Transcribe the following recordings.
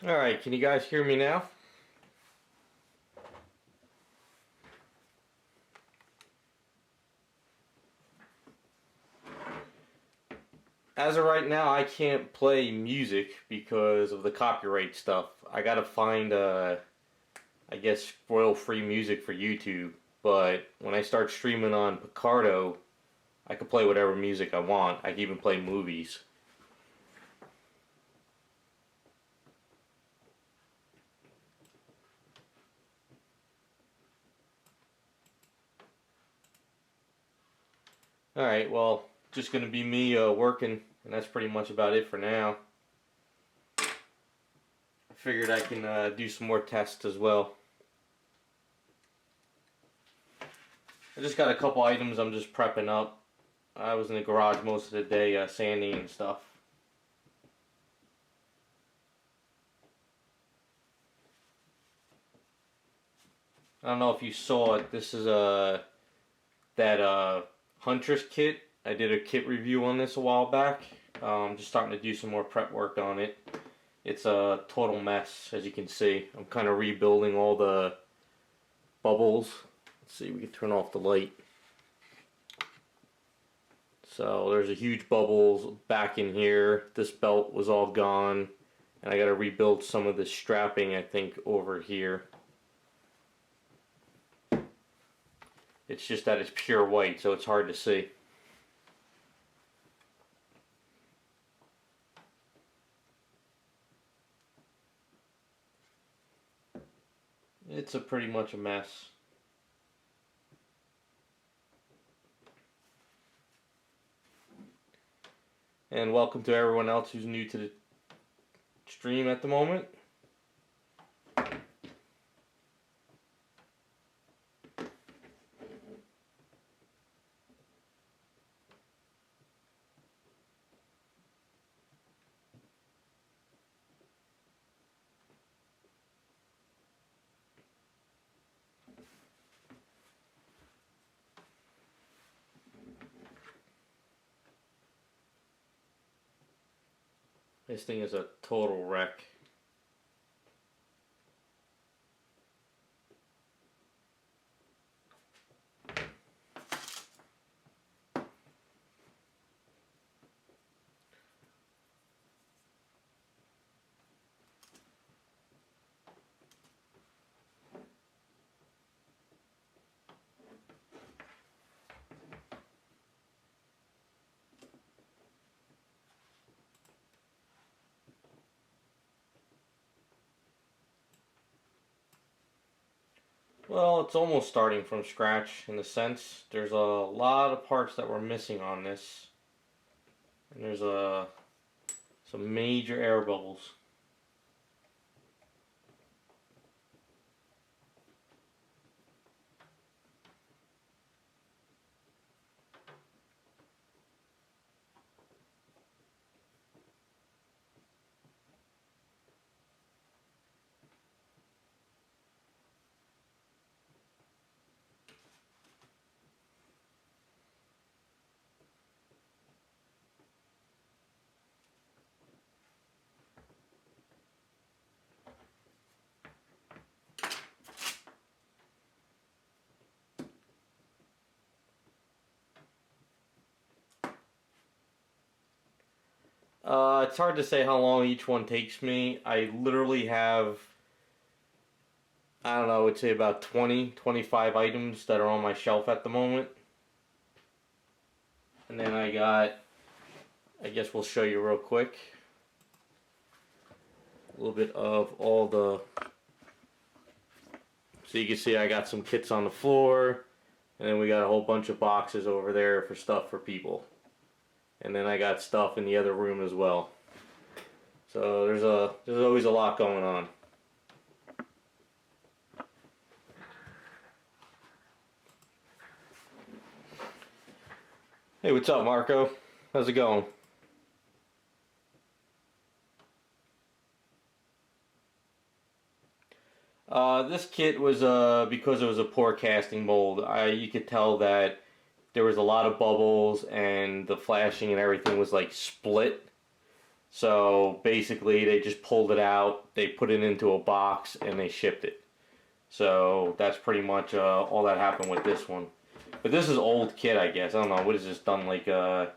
Alright, can you guys hear me now? As of right now, I can't play music because of the copyright stuff. I gotta find, I guess, royal-free music for YouTube. But when I start streaming on Picardo, I can play whatever music I want. I can even play movies. Alright, well, just gonna be me working, and that's pretty much about it for now. I figured I can do some more tests as well. I just got a couple items I'm just prepping up. I was in the garage most of the day sanding and stuff. I don't know if you saw it. This is that Huntress kit. I did a kit review on this a while back. I'm just starting to do some more prep work on it. It's a total mess, as you can see. I'm kind of rebuilding all the bubbles. Let's see, we can turn off the light. So there's a huge bubbles back in here. This belt was all gone, and I got to rebuild some of the strapping, I think, over here. It's just that it's pure white, so it's hard to see. It's pretty much a mess. And welcome to everyone else who's new to the stream at the moment. This thing is a total wreck. Well, it's almost starting from scratch in a sense. There's a lot of parts that were missing on this. And there's some major air bubbles. It's hard to say how long each one takes me. I literally have, I don't know, I would say about 20, 25 items that are on my shelf at the moment. And then I got, I guess we'll show you real quick, a little bit of all the, so you can see I got some kits on the floor, and then we got a whole bunch of boxes over there for stuff for people. And then I got stuff in the other room as well. So there's always a lot going on. Hey, what's up, Marco? How's it going? This kit was because it was a poor casting mold. You could tell that there was a lot of bubbles and the flashing and everything was like split. So basically they just pulled it out, they put it into a box, and they shipped it. So that's pretty much all that happened with this one. But this is old kit, I guess. I don't know, what is this, done like a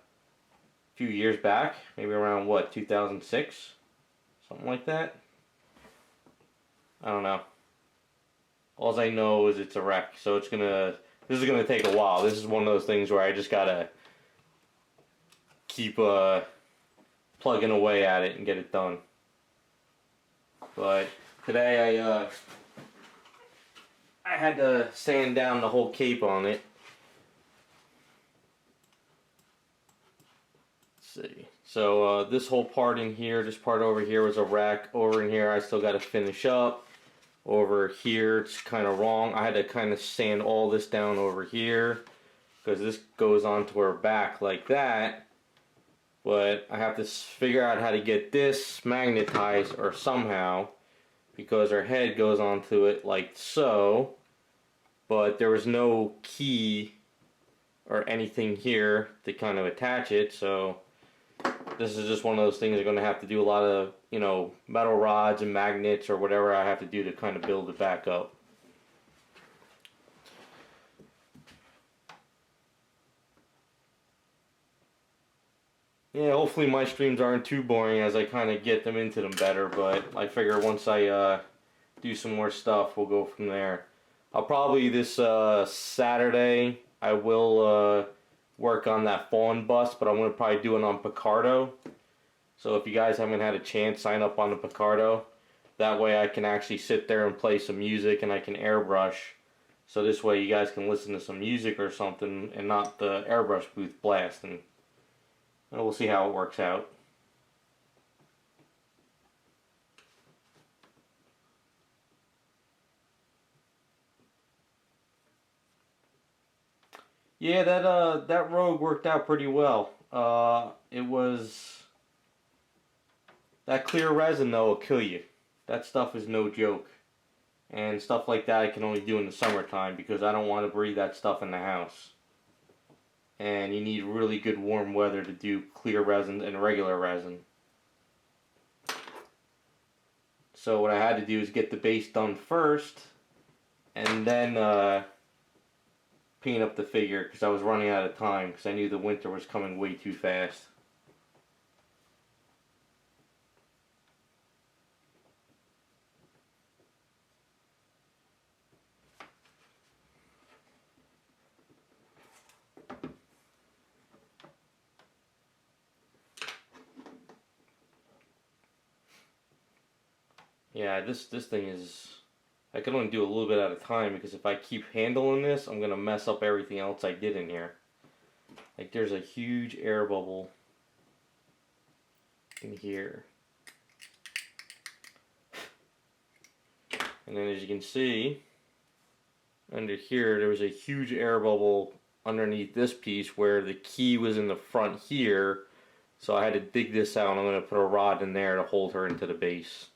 few years back? Maybe around, what, 2006? Something like that? I don't know. All I know is it's a wreck, so this is gonna take a while. This is one of those things where I just gotta keep plugging away at it and get it done. But today I had to sand down the whole cape on it. Let's see. So this whole part in here, this part over here was a wreck. Over in here I still got to finish up. Over here it's kind of wrong. I had to kind of sand all this down over here because this goes onto her back like that. But I have to figure out how to get this magnetized or somehow, because her head goes onto it like so. But there was no key or anything here to kind of attach it, so this is just one of those things I'm going to have to do a lot of, you know, metal rods and magnets or whatever I have to do to kind of build it back up. Yeah, hopefully my streams aren't too boring as I kind of get them into them better, but I figure once I do some more stuff, we'll go from there. I'll probably this Saturday, I will work on that fawn bust, but I'm going to probably do it on Picardo. So if you guys haven't had a chance, sign up on the Picardo. That way I can actually sit there and play some music and I can airbrush. So this way you guys can listen to some music or something and not the airbrush booth blasting. And we'll see how it works out. Yeah, that rogue worked out pretty well. It was that clear resin though will kill you. That stuff is no joke. And stuff like that I can only do in the summertime because I don't want to breathe that stuff in the house. And you need really good warm weather to do clear resin and regular resin. So what I had to do is get the base done first and then paint up the figure because I was running out of time because I knew the winter was coming way too fast. Yeah, this thing is, I can only do a little bit at a time because if I keep handling this, I'm going to mess up everything else I did in here. Like there's a huge air bubble in here. And then as you can see, under here there was a huge air bubble underneath this piece where the key was in the front here. So I had to dig this out and I'm going to put a rod in there to hold her into the base.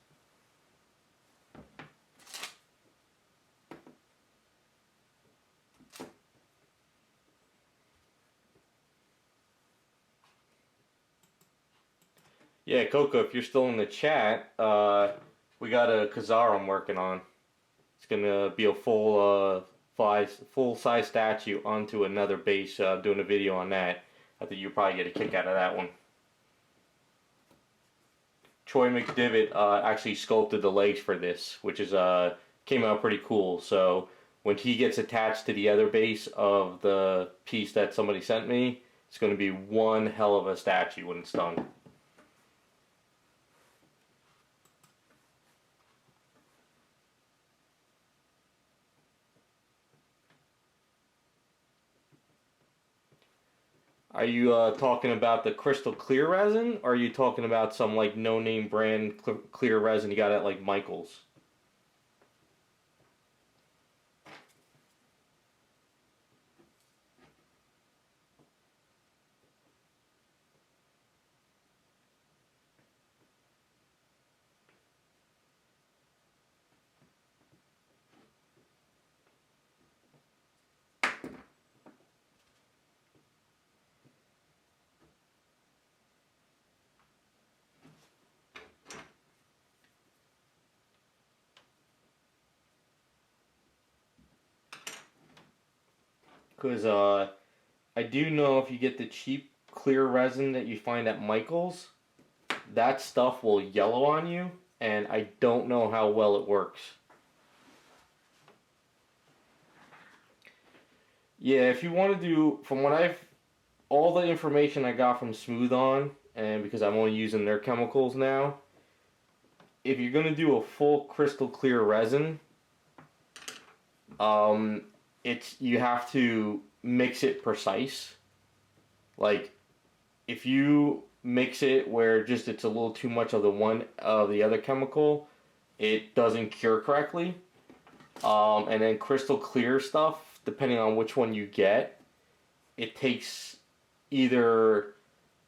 Yeah, Coco, if you're still in the chat, we got a Kazar I'm working on. It's gonna be a full size statue onto another base. Doing a video on that. I think you'll probably get a kick out of that one. Troy McDivitt actually sculpted the legs for this, which is came out pretty cool. So when he gets attached to the other base of the piece that somebody sent me, it's going to be one hell of a statue when it's done. Are you talking about the crystal clear resin, or are you talking about some like no-name brand clear resin you got at like Michael's? Because I do know if you get the cheap clear resin that you find at Michael's, that stuff will yellow on you, and I don't know how well it works. Yeah, if you want to do, from what all the information I got from Smooth On, and because I'm only using their chemicals now, if you're going to do a full crystal clear resin, you have to mix it precise. Like, if you mix it where just it's a little too much of the other chemical, it doesn't cure correctly. And then crystal clear stuff, depending on which one you get, it takes either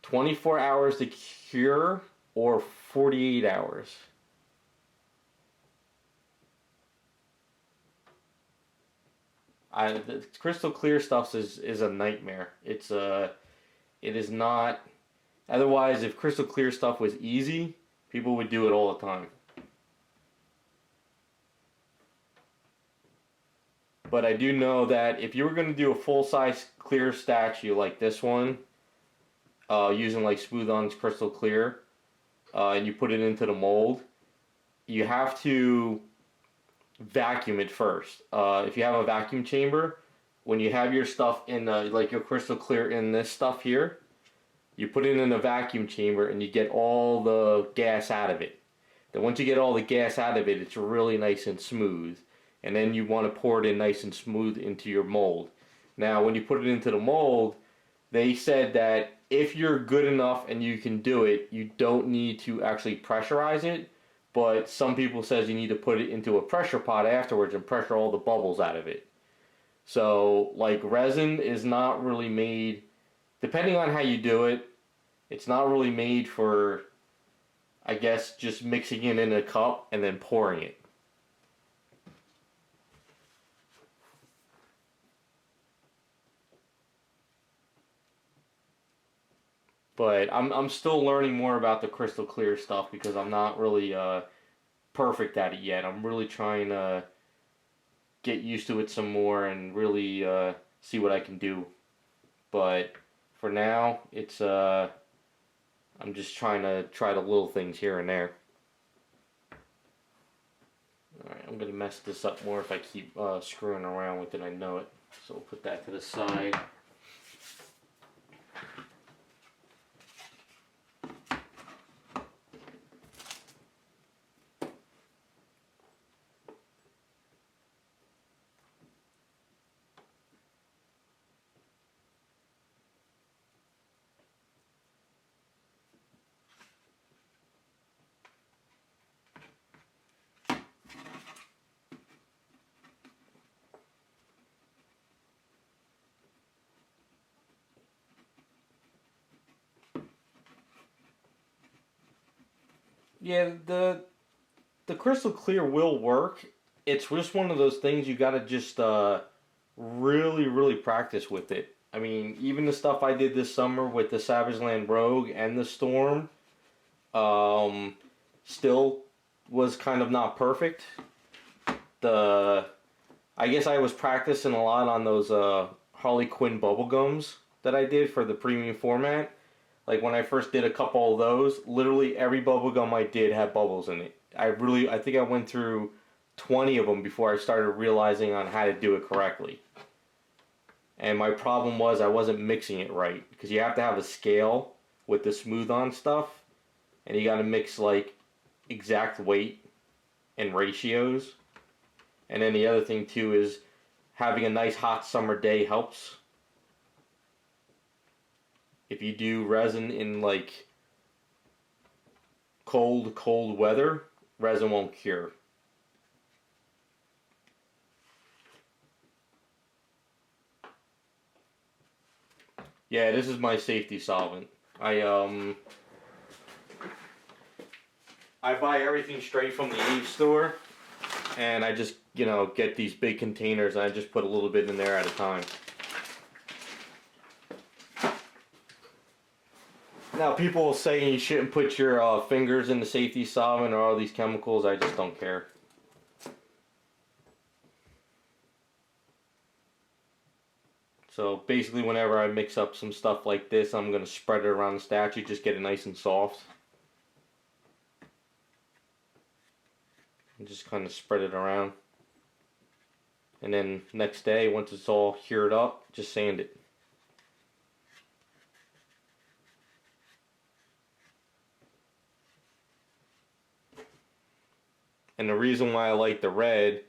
24 hours to cure or 48 hours. The crystal clear stuff is a nightmare. It is not. Otherwise, if crystal clear stuff was easy, people would do it all the time. But I do know that if you were going to do a full-size clear statue like this one, using like Smooth On's crystal clear, and you put it into the mold, you have to vacuum it first. If you have a vacuum chamber, when you have your stuff in like your crystal clear in this stuff here, you put it in a vacuum chamber and you get all the gas out of it. Then once you get all the gas out of it, it's really nice and smooth. And then you want to pour it in nice and smooth into your mold. Now when you put it into the mold, they said that if you're good enough and you can do it, you don't need to actually pressurize it. But some people says you need to put it into a pressure pot afterwards and pressure all the bubbles out of it. So like resin is not really made, depending on how you do it, it's not really made for, I guess, just mixing it in a cup and then pouring it. But I'm still learning more about the crystal clear stuff because I'm not really perfect at it yet. I'm really trying to get used to it some more and really see what I can do. But for now, it's I'm just trying to try the little things here and there. Alright, I'm gonna mess this up more if I keep screwing around with it. I know it. So we'll put that to the side. Yeah, the crystal clear will work. It's just one of those things you gotta just really practice with it. I mean, even the stuff I did this summer with the Savage Land Rogue and the Storm, still was kind of not perfect. I guess I was practicing a lot on those Harley Quinn bubblegums that I did for the premium format. Like when I first did a couple of those, literally every bubblegum I did had bubbles in it. I think I went through 20 of them before I started realizing on how to do it correctly. And my problem was I wasn't mixing it right, because you have to have a scale with the Smooth On stuff, and you got to mix like exact weight and ratios. And then the other thing too is having a nice hot summer day helps. If you do resin in like cold weather, resin won't cure. Yeah, this is my safety solvent. I buy everything straight from the Eve store, and I just, get these big containers and I just put a little bit in there at a time. Now, people will say you shouldn't put your fingers in the safety solvent or all these chemicals. I just don't care. So basically whenever I mix up some stuff like this, I'm going to spread it around the statue, just get it nice and soft. And just kind of spread it around. And then next day, once it's all cured up, just sand it. And the reason why I like the red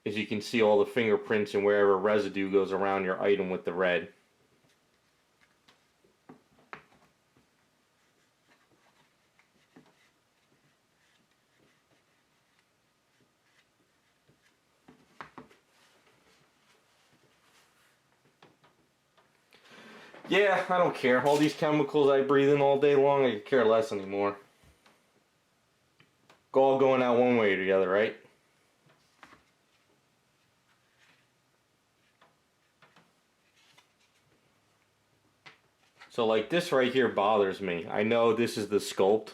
is you can see all the fingerprints and wherever residue goes around your item with the red. Yeah, I don't care. All these chemicals I breathe in all day long, I could care less anymore. All going out one way or the other, right? So like this right here bothers me. I know this is the sculpt,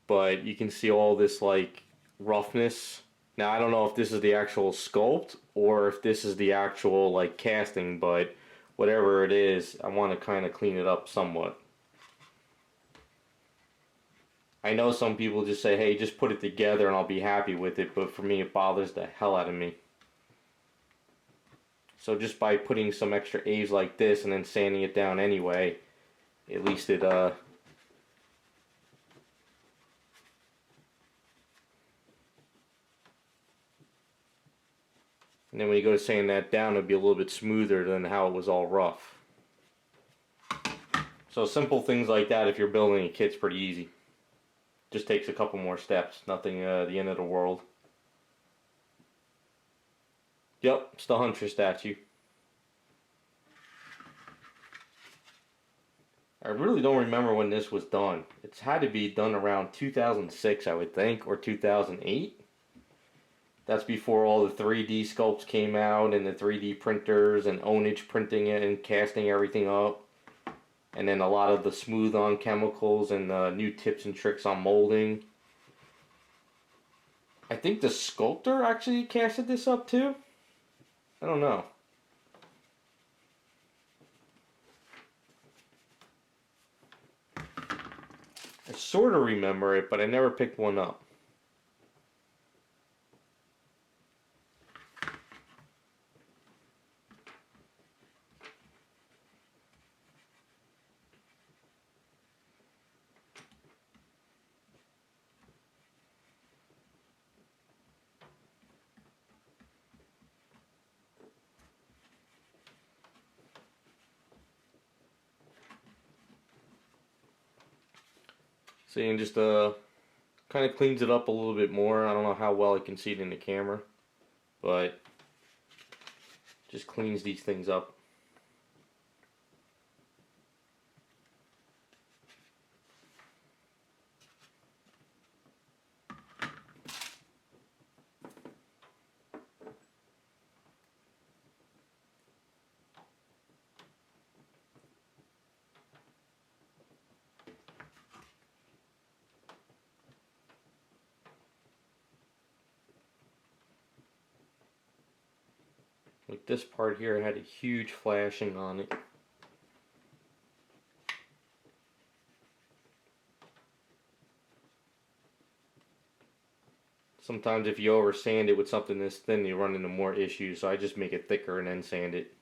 but you can see all this like roughness. Now I don't know if this is the actual sculpt or if this is the actual like casting, but whatever it is, I want to kind of clean it up somewhat. I know some people just say, hey, just put it together and I'll be happy with it, but for me it bothers the hell out of me. So just by putting some extra A's like this and then sanding it down anyway, at least it and then when you go to sand that down, it'll be a little bit smoother than how it was all rough. So simple things like that, if you're building a kit's pretty easy. Just takes a couple more steps, nothing the end of the world. Yep, it's the Hunter statue. I really don't remember when this was done. It's had to be done around 2006, I would think, or 2008. That's before all the 3D sculpts came out and the 3D printers and ownage printing it and casting everything up. And then a lot of the smooth on chemicals and new tips and tricks on molding. I think the sculptor actually casted this up too. I don't know. I sort of remember it, but I never picked one up. See, and just kind of cleans it up a little bit more. I don't know how well I can see it in the camera, but just cleans these things up. Like this part here had a huge flashing on it. Sometimes if you over sand it with something this thin, you run into more issues, so I just make it thicker and then sand it.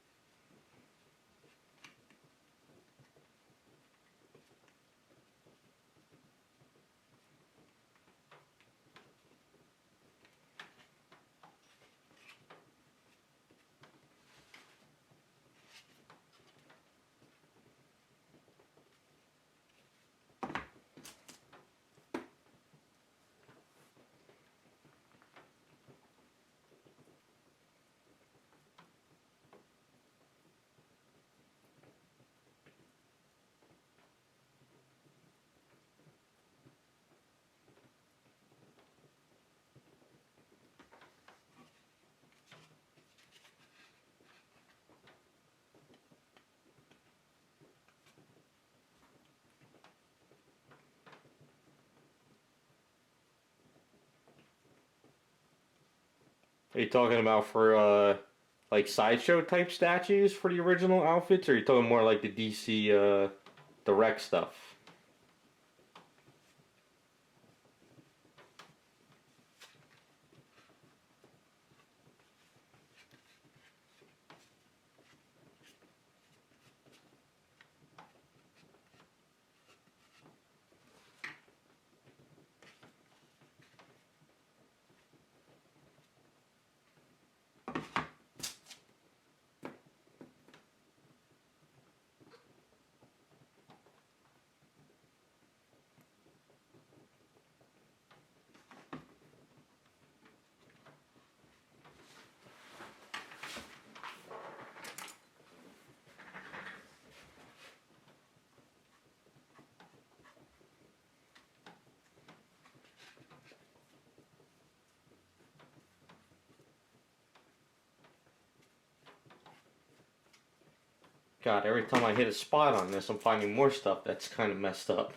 Are you talking about for like sideshow type statues for the original outfits, or are you talking more like the DC direct stuff? God, every time I hit a spot on this, I'm finding more stuff that's kind of messed up.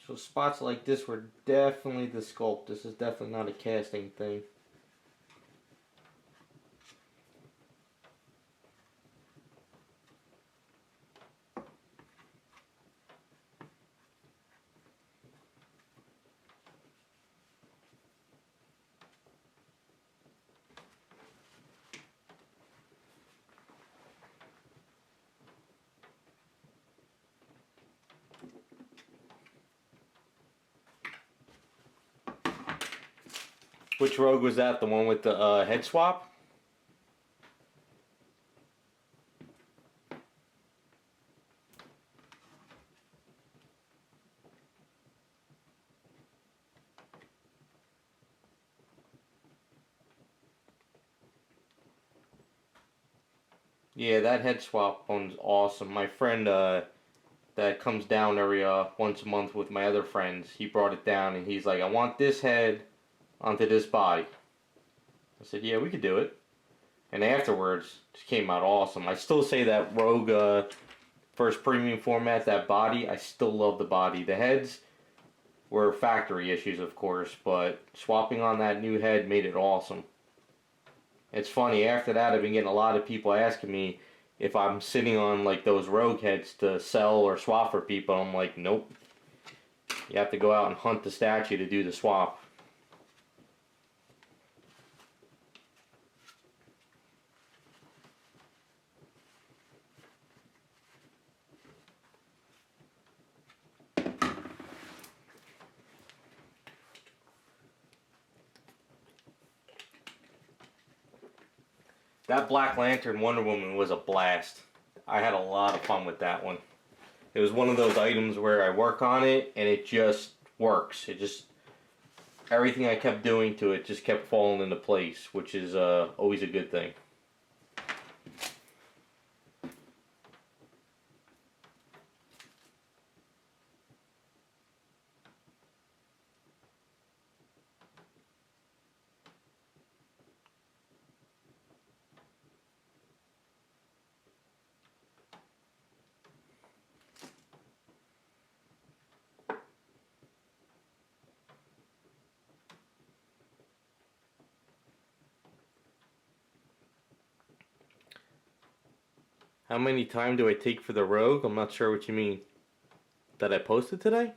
So spots like this were definitely the sculpt. This is definitely not a casting thing. Which rogue was that? The one with the head swap? Yeah, that head swap one's awesome. My friend that comes down every once a month with my other friends, he brought it down and he's like, I want this head onto this body. I said, yeah, we could do it. And afterwards, it came out awesome. I still say that Rogue first premium format, that body, I still love the body. The heads were factory issues, of course, but swapping on that new head made it awesome. It's funny, after that, I've been getting a lot of people asking me if I'm sitting on like those Rogue heads to sell or swap for people. I'm like, nope. You have to go out and hunt the statue to do the swap. That Black Lantern Wonder Woman was a blast. I had a lot of fun with that one. It was one of those items where I work on it and it just works. It just, everything I kept doing to it just kept falling into place, which is always a good thing. How many time do I take for the Rogue? I'm not sure what you mean. That I posted today?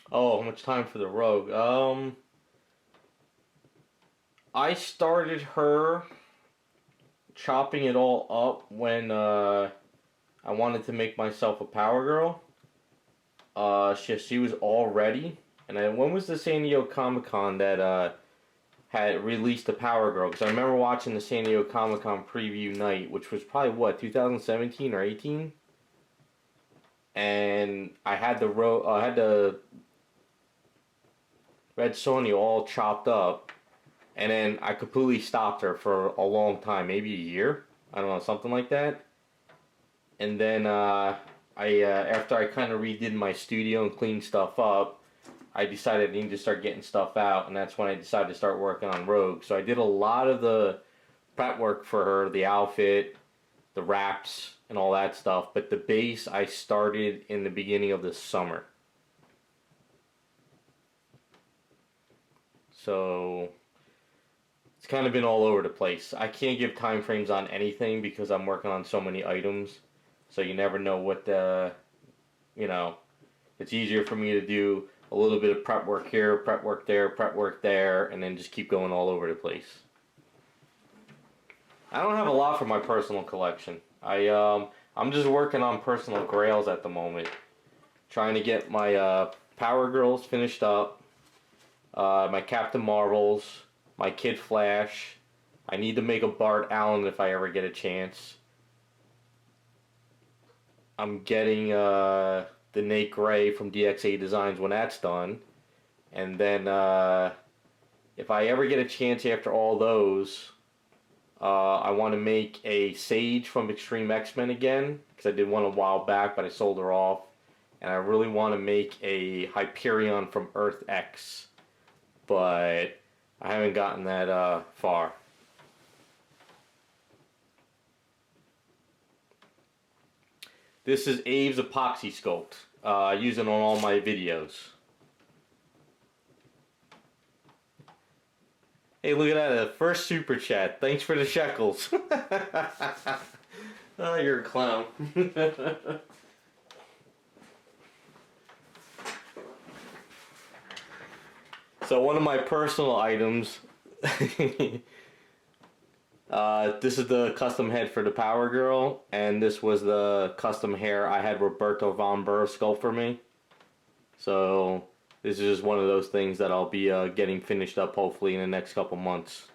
Oh, how much time for the Rogue? I started her chopping it all up when I I wanted to make myself a Power Girl. She was all ready. And then when was the San Diego Comic Con that had released the Power Girl? Because I remember watching the San Diego Comic Con preview night, which was probably what, 2017 or 18. And I had the Red Sonja all chopped up, and then I completely stopped her for a long time, maybe a year. I don't know, something like that. And then after I kind of redid my studio and cleaned stuff up, I decided I needed to start getting stuff out, and that's when I decided to start working on Rogue. So I did a lot of the prep work for her, the outfit, the wraps, and all that stuff. But the base I started in the beginning of the summer. So it's kind of been all over the place. I can't give time frames on anything because I'm working on so many items. So you never know what it's easier for me to do a little bit of prep work here, prep work there, and then just keep going all over the place. I don't have a lot for my personal collection. I'm just working on personal grails at the moment. Trying to get my Power Girls finished up, my Captain Marvels, my Kid Flash. I need to make a Bart Allen if I ever get a chance. I'm getting the Nate Gray from DXA Designs when that's done. And then if I ever get a chance after all those, I want to make a Sage from Extreme X-Men again, because I did one a while back, but I sold her off. And I really want to make a Hyperion from Earth X, but I haven't gotten that far. This is Abe's Epoxy Sculpt. I use it on all my videos. Hey, look at that. First super chat. Thanks for the shekels. Oh, you're a clown. So one of my personal items, this is the custom head for the Power Girl, and this was the custom hair I had Roberto Von Burr sculpt for me. So this is just one of those things that I'll be getting finished up hopefully in the next couple months.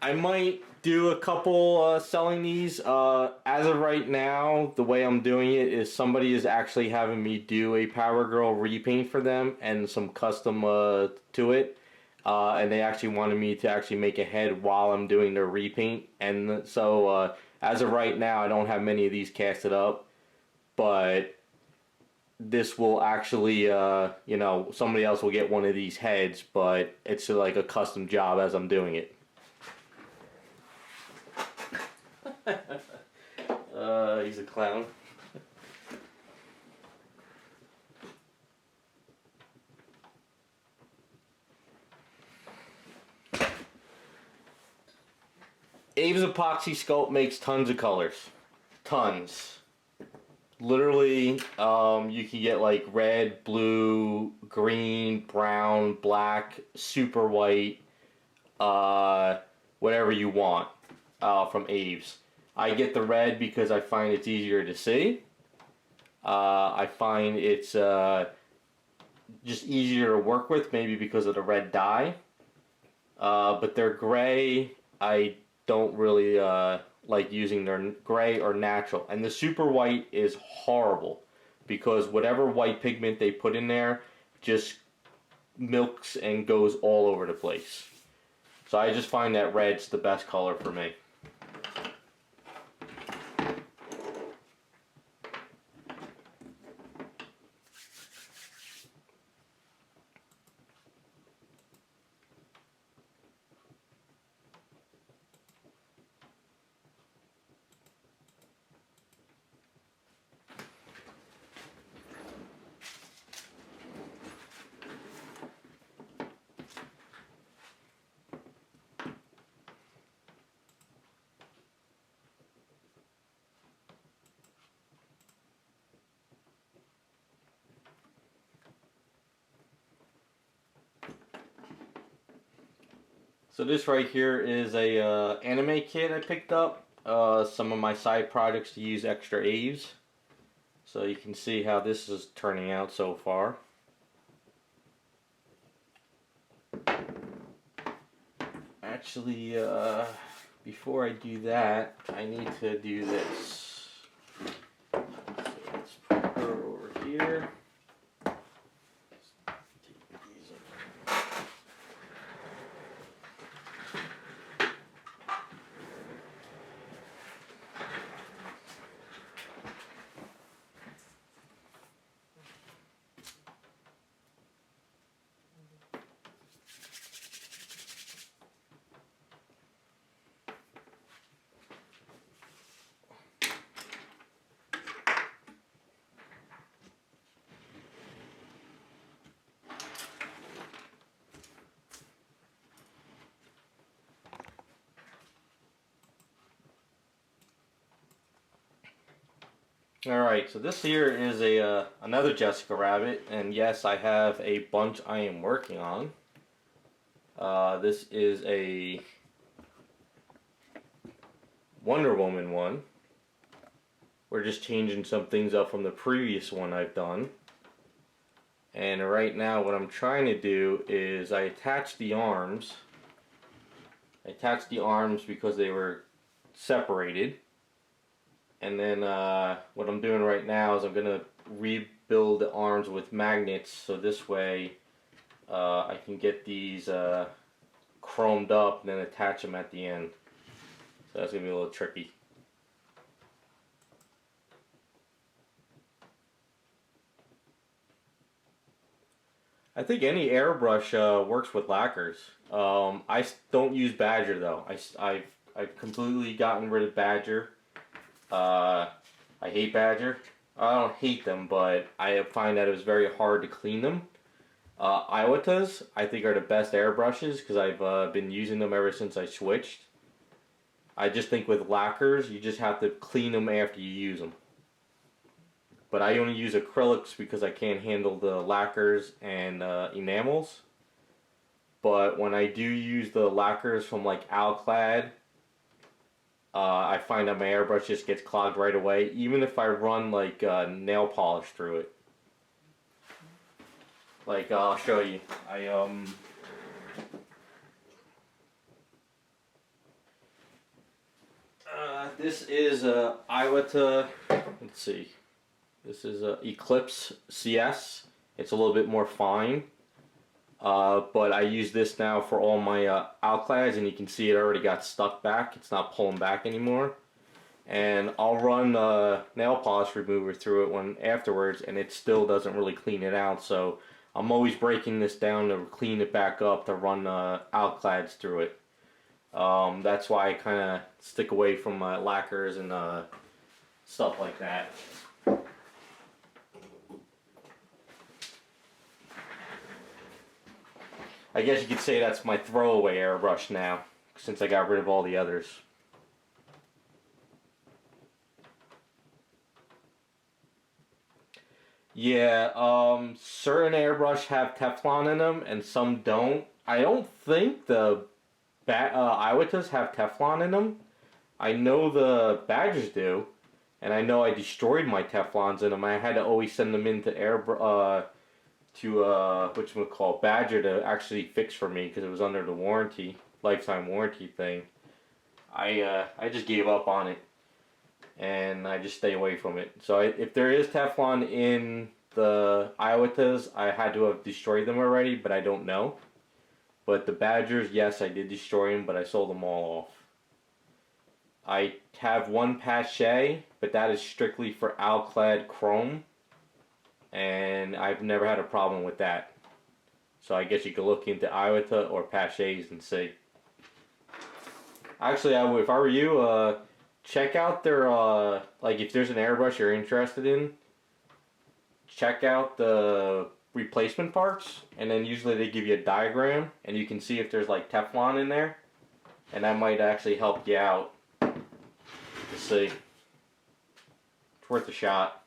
I might do a couple selling these. As of right now, the way I'm doing it is somebody is actually having me do a Power Girl repaint for them and some custom to it. And they actually wanted me to actually make a head while I'm doing their repaint. And so as of right now, I don't have many of these casted up. But this will actually, somebody else will get one of these heads. But it's like a custom job as I'm doing it. He's a clown. Abe's Epoxy Sculpt makes tons of colors. Tons. Literally, you can get like red, blue, green, brown, black, super white, whatever you want from Abe's. I get the red because I find it's easier to see. I find it's just easier to work with, maybe because of the red dye. But their gray, I don't really like using their gray or natural. And the super white is horrible because whatever white pigment they put in there just milks and goes all over the place. So I just find that red's the best color for me. So this right here is a anime kit I picked up. Some of my side projects to use extra A's. So you can see how this is turning out so far. Actually, before I do that, I need to do this. So let's put her over here. Alright, so this here is a another Jessica Rabbit, and yes, I have a bunch I am working on. This is a Wonder Woman one. We're just changing some things up from the previous one I've done. And right now what I'm trying to do is I attach the arms. I attached the arms because they were separated. And then what I'm doing right now is I'm going to rebuild the arms with magnets, so this way I can get these chromed up and then attach them at the end. So that's going to be a little tricky. I think any airbrush works with lacquers. I don't use Badger though. I've completely gotten rid of Badger. I hate Badger. I don't hate them, but I find that it was very hard to clean them. Iwatas, I think, are the best airbrushes because I've been using them ever since I switched. I just think with lacquers, you just have to clean them after you use them. But I only use acrylics because I can't handle the lacquers and enamels. But when I do use the lacquers from like Alclad, I find that my airbrush just gets clogged right away, even if I run like nail polish through it. Like I'll show you. This is Iwata. Let's see. This is Eclipse CS. It's a little bit more fine. But I use this now for all my Alclads, and you can see it already got stuck back. It's not pulling back anymore. And I'll run nail polish remover through it afterwards, and it still doesn't really clean it out. So I'm always breaking this down to clean it back up to run Alclads through it. That's why I kind of stick away from lacquers and stuff like that. I guess you could say that's my throwaway airbrush now, since I got rid of all the others. Yeah, certain airbrush have Teflon in them, and some don't. I don't think the Iwatas have Teflon in them. I know the Badgers do, and I know I destroyed my Teflons in them. I had to always send them into whatchamacallit, Badger to actually fix for me because it was under the warranty, lifetime warranty thing. I just gave up on it, and I just stay away from it. So if there is Teflon in the Iwatas, I had to have destroyed them already, but I don't know. But the Badgers, yes, I did destroy them, but I sold them all off. I have one Pache, but that is strictly for Alclad Chrome, and I've never had a problem with that. So I guess you could look into Iwata or Paches and see. Actually, if I were you, check out their, like if there's an airbrush you're interested in, check out the replacement parts, and then usually they give you a diagram, and you can see if there's like Teflon in there, and that might actually help you out to see. It's worth a shot.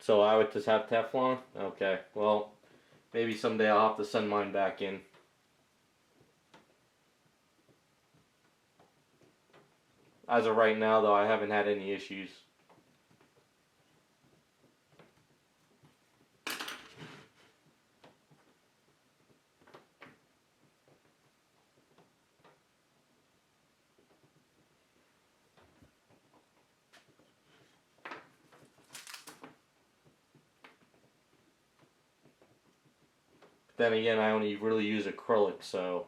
So I would just have Teflon? Okay, well, maybe someday I'll have to send mine back in. As of right now, though, I haven't had any issues. Then again, I only really use acrylic, so...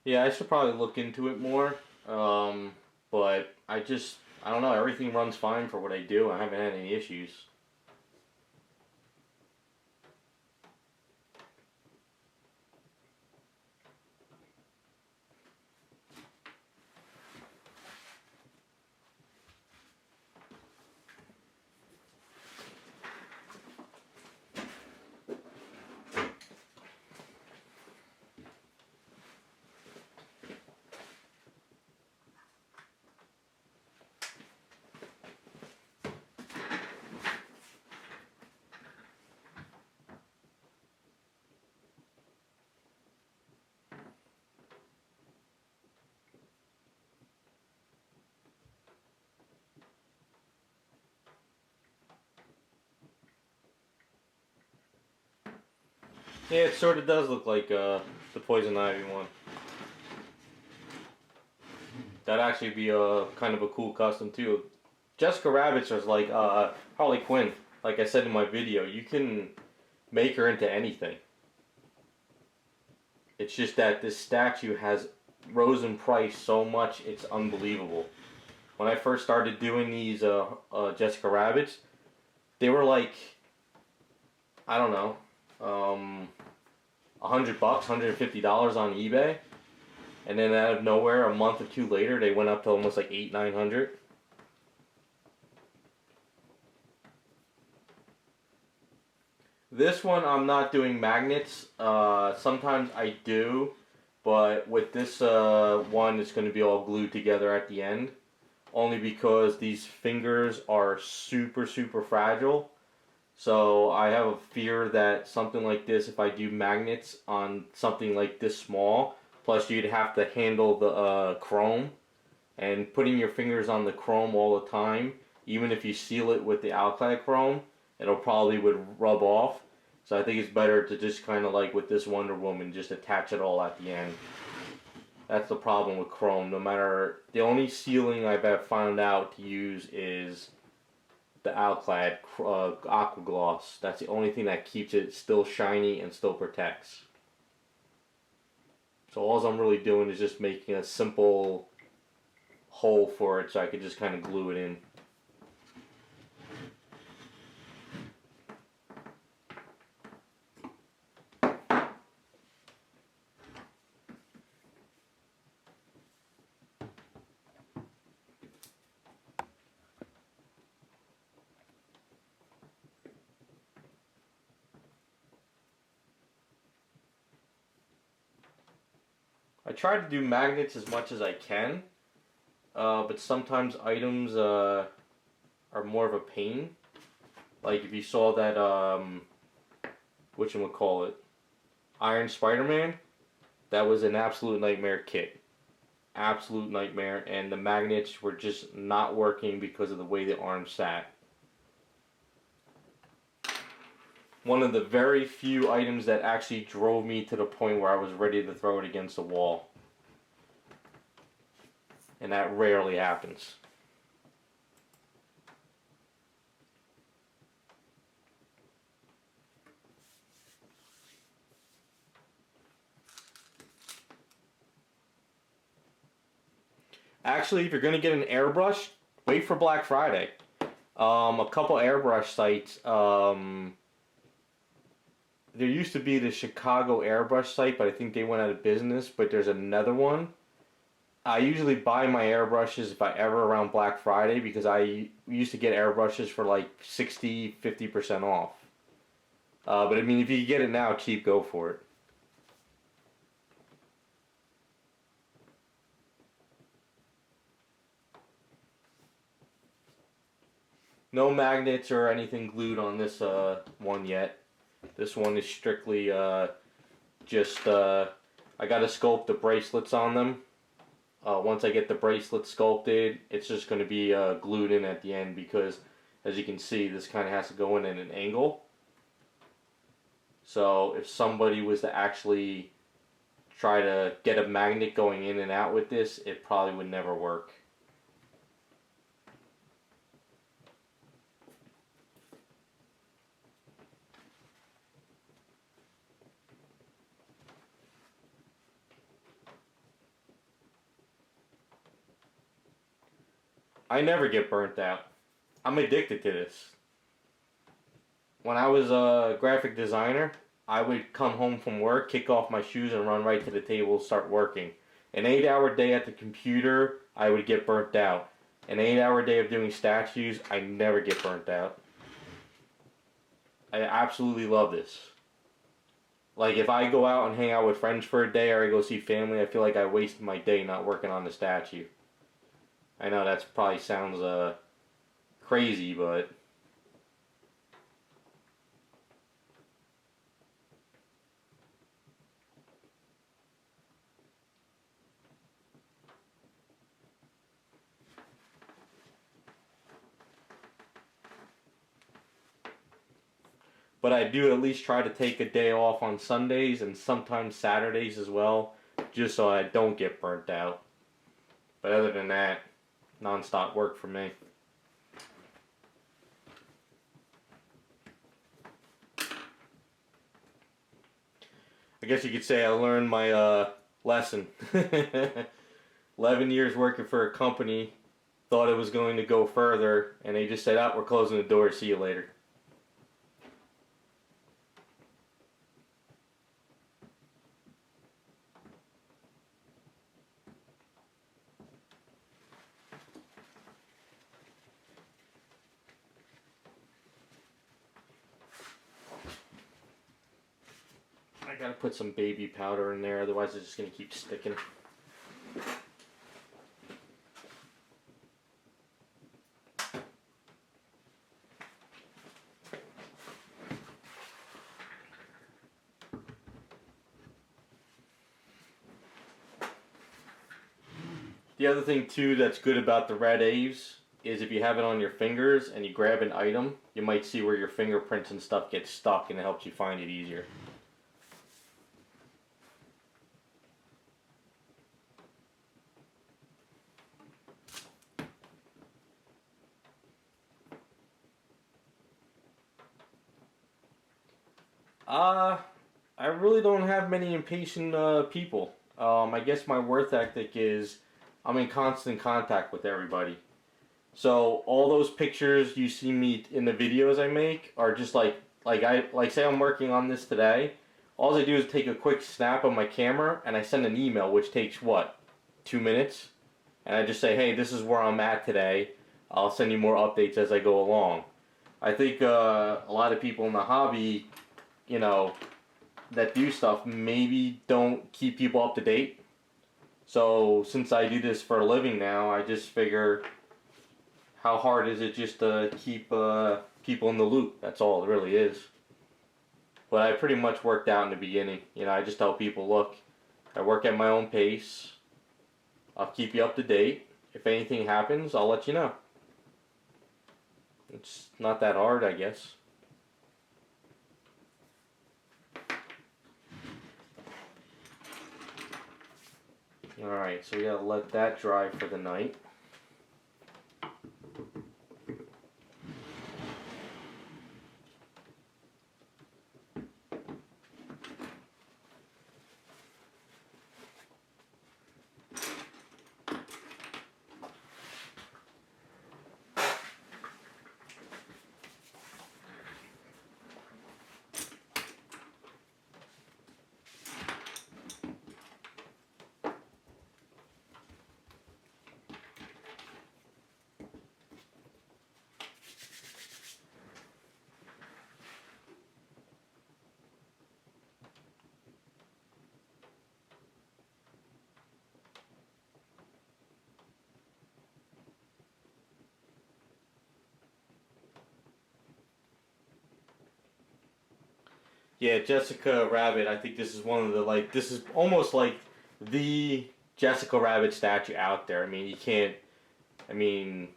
Yeah, I should probably look into it more. But I don't know, everything runs fine for what I do. I haven't had any issues. Yeah, it sort of does look like the Poison Ivy one. That'd actually be a kind of a cool custom too. Jessica Rabbit's is like Harley Quinn. Like I said in my video, you can make her into anything. It's just that this statue has rose in price so much, it's unbelievable. When I first started doing these Jessica Rabbits, they were like, I don't know, $100, $150 on eBay. And then out of nowhere, a month or two later, they went up to almost like $800, $900. This one, I'm not doing magnets. Sometimes I do, but with this one, it's going to be all glued together at the end. Only because these fingers are super, super fragile. So I have a fear that something like this, if I do magnets on something like this small, plus you'd have to handle the chrome, and putting your fingers on the chrome all the time, even if you seal it with the alclad chrome, it'll probably would rub off. So I think it's better to just kind of like with this Wonder Woman, just attach it all at the end. That's the problem with chrome. No matter, the only sealing I've found out to use is the alclad aqua gloss. That's the only thing that keeps it still shiny and still protects. So all I'm really doing is just making a simple hole for it so I could just kind of glue it in. I try to do magnets as much as I can, but sometimes items are more of a pain. Like if you saw that, whatchamacallit, Iron Spider-Man, that was an absolute nightmare kit. Absolute nightmare, and the magnets were just not working because of the way the arm sat. One of the very few items that actually drove me to the point where I was ready to throw it against the wall. And that rarely happens. Actually, if you're going to get an airbrush, wait for Black Friday. A couple airbrush sites. There used to be the Chicago airbrush site, but I think they went out of business. But there's another one. I usually buy my airbrushes if I ever around Black Friday because I used to get airbrushes for like 60, 50% off. But I mean, if you get it now cheap, go for it. No magnets or anything glued on this one yet. This one is strictly just I gotta sculpt the bracelets on them. Once I get the bracelet sculpted, it's just going to be glued in at the end because, as you can see, this kind of has to go in at an angle. So if somebody was to actually try to get a magnet going in and out with this, it probably would never work. I never get burnt out. I'm addicted to this. When I was a graphic designer, I would come home from work, kick off my shoes, and run right to the table, start working. An 8-hour day at the computer, I would get burnt out. An 8-hour day of doing statues, I never get burnt out. I absolutely love this. Like, if I go out and hang out with friends for a day or I go see family, I feel like I wasted my day not working on the statue. I know that probably sounds crazy, but I do at least try to take a day off on Sundays and sometimes Saturdays as well, just so I don't get burnt out. But other than that, non-stop work for me. I guess you could say I learned my lesson. 11 years working for a company, thought it was going to go further, and they just said, "Oh, we're closing the door, see you later." I gotta put some baby powder in there, otherwise it's just gonna keep sticking. The other thing too that's good about the red Aves is if you have it on your fingers and you grab an item, you might see where your fingerprints and stuff get stuck, and it helps you find it easier. I really don't have many impatient people. I guess my work ethic is I'm in constant contact with everybody. So all those pictures you see me in the videos I make are just like say I'm working on this today. All I do is take a quick snap of my camera and I send an email, which takes what, 2 minutes, and I just say, hey, this is where I'm at today. I'll send you more updates as I go along. I think a lot of people in the hobby, you know, that do stuff maybe don't keep people up to date. So since I do this for a living now, I just figure, how hard is it just to keep people in the loop? That's all it really is. But I pretty much worked out in the beginning. You know, I just tell people, look, I work at my own pace. I'll keep you up to date. If anything happens, I'll let you know. It's not that hard, I guess. Alright, so we gotta let that dry for the night. Yeah, Jessica Rabbit. I think this is one of the like. This is almost like the Jessica Rabbit statue out there. I mean, you can't. I mean,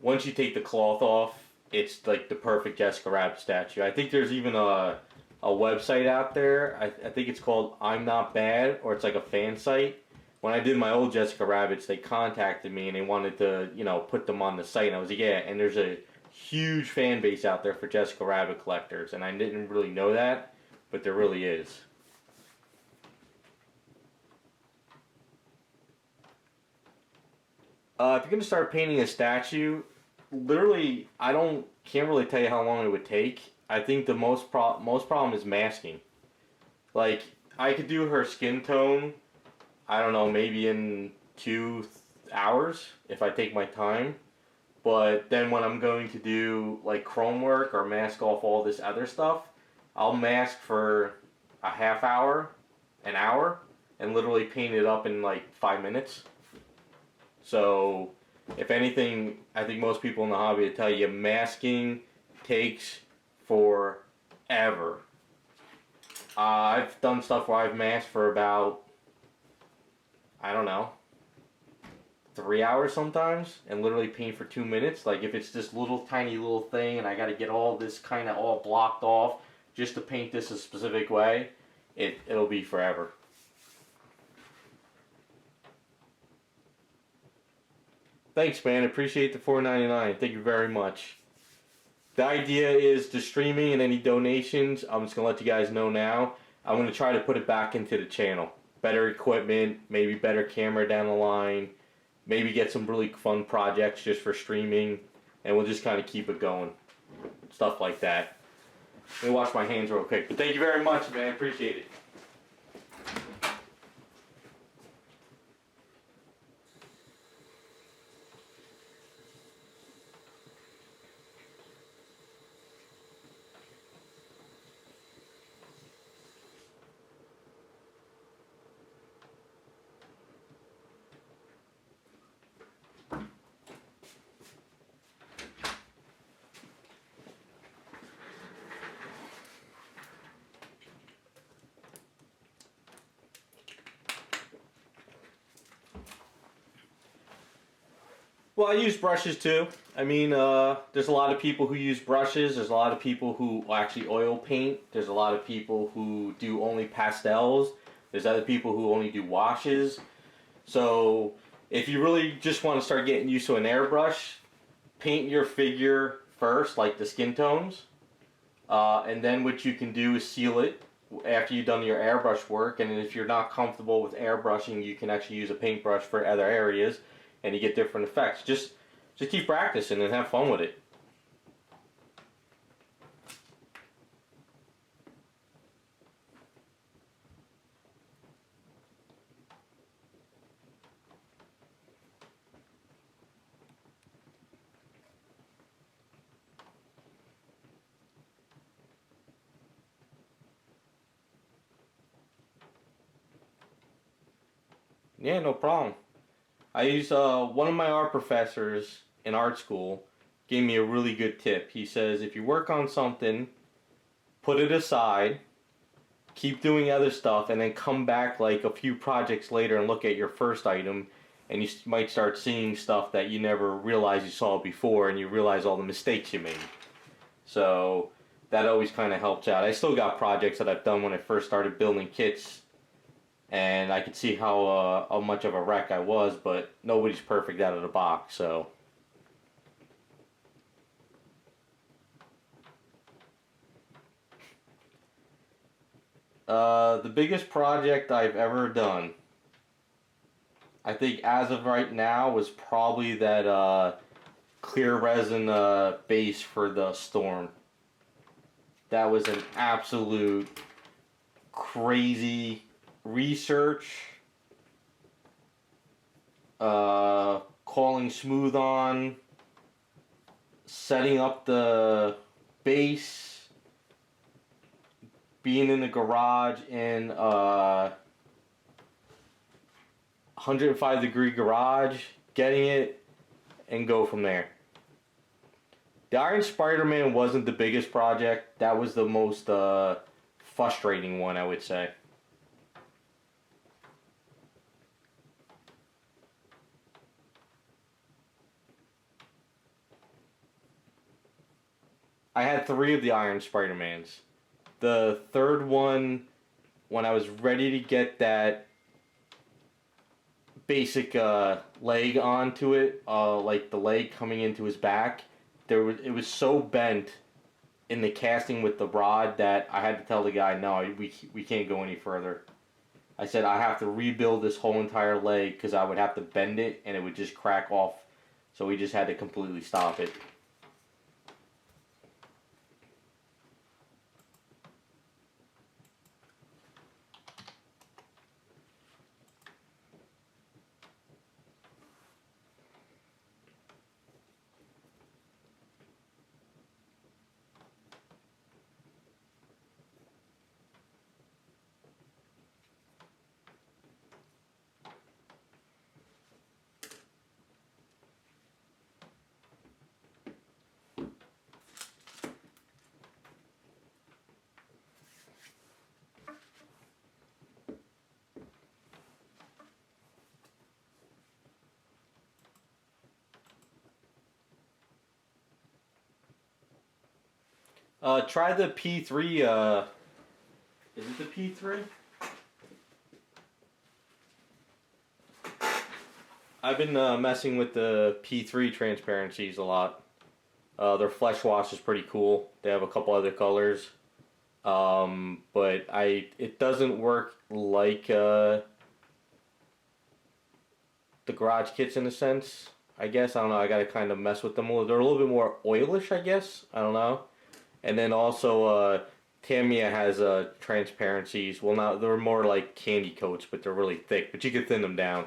once you take the cloth off, it's like the perfect Jessica Rabbit statue. I think there's even a website out there. I think it's called I'm Not Bad, or it's like a fan site. When I did my old Jessica Rabbits, they contacted me and they wanted to, put them on the site. And I was like, yeah. And there's a huge fan base out there for Jessica Rabbit collectors, and I didn't really know that, but there really is. If you're gonna start painting a statue, literally, can't really tell you how long it would take. I think the most problem is masking. Like, I could do her skin tone, I don't know, maybe in 2 hours if I take my time. But then when I'm going to do like chrome work or mask off all this other stuff, I'll mask for a half hour, an hour, and literally paint it up in like 5 minutes. So, if anything, I think most people in the hobby will tell you masking takes forever. I've done stuff where I've masked for about, I don't know, 3 hours sometimes, and literally paint for 2 minutes. Like if it's this little tiny little thing and I got to get all this kind of all blocked off just to paint this a specific way, it'll be forever. Thanks, man. Appreciate the $4.99. Thank you very much. The idea is the streaming and any donations, I'm just going to let you guys know now. I'm going to try to put it back into the channel. Better equipment, maybe better camera down the line, maybe get some really fun projects just for streaming, and we'll just kind of keep it going. Stuff like that. Let me wash my hands real quick. But thank you very much, man. Appreciate it. Well, I use brushes too. I mean, there's a lot of people who use brushes. There's a lot of people who actually oil paint. There's a lot of people who do only pastels. There's other people who only do washes. So, if you really just want to start getting used to an airbrush, paint your figure first, like the skin tones. And then what you can do is seal it after you've done your airbrush work. And if you're not comfortable with airbrushing, you can actually use a paintbrush for other areas, and you get different effects. Just keep practicing and have fun with it. Yeah, no problem. I use one of my art professors in art school gave me a really good tip. He says if you work on something, put it aside, keep doing other stuff, and then come back like a few projects later and look at your first item, and you might start seeing stuff that you never realized you saw before, and you realize all the mistakes you made. So that always kind of helps out. I still got projects that I've done when I first started building kits, and I could see how much of a wreck I was, but nobody's perfect out of the box, so. The biggest project I've ever done, I think as of right now, was probably that clear resin base for the Storm. That was an absolute crazy research, calling smooth on, setting up the base, being in the garage in 105-degree garage, getting it, and go from there. The Iron Spider-Man wasn't the biggest project. That was the most frustrating one, I would say. I had 3 of the Iron Spider-Mans. The third one, when I was ready to get that basic leg onto it, like the leg coming into his back, it was so bent in the casting with the rod that I had to tell the guy, no, we can't go any further. I said I have to rebuild this whole entire leg because I would have to bend it and it would just crack off. So we just had to completely stop it. Try the P3. Is it the P3? I've been messing with the P3 transparencies a lot. Their flesh wash is pretty cool. They have a couple other colors, but it doesn't work like the garage kits in a sense. I guess I don't know. I gotta kind of mess with them a little. They're a little bit more oilish, I guess. I don't know. And then also, Tamiya has transparencies. Well, now they're more like candy coats, but they're really thick. But you can thin them down.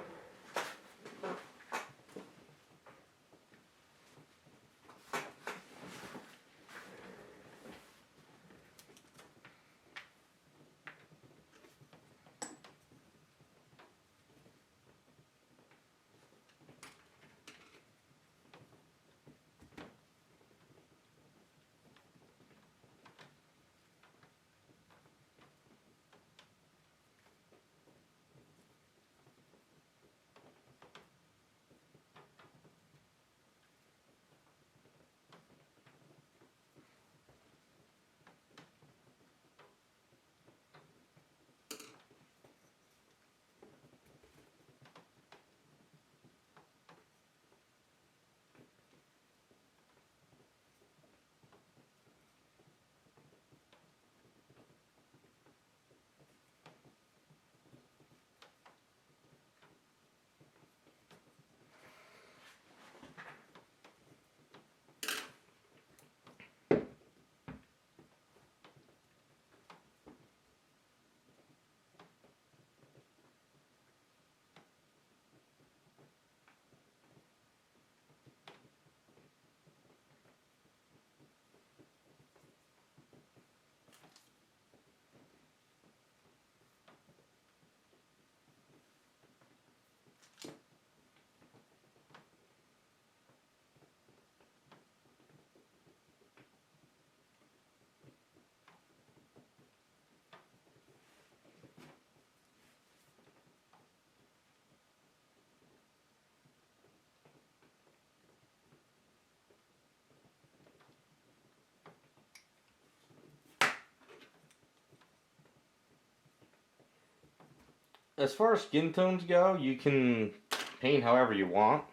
As far as skin tones go, you can paint however you want.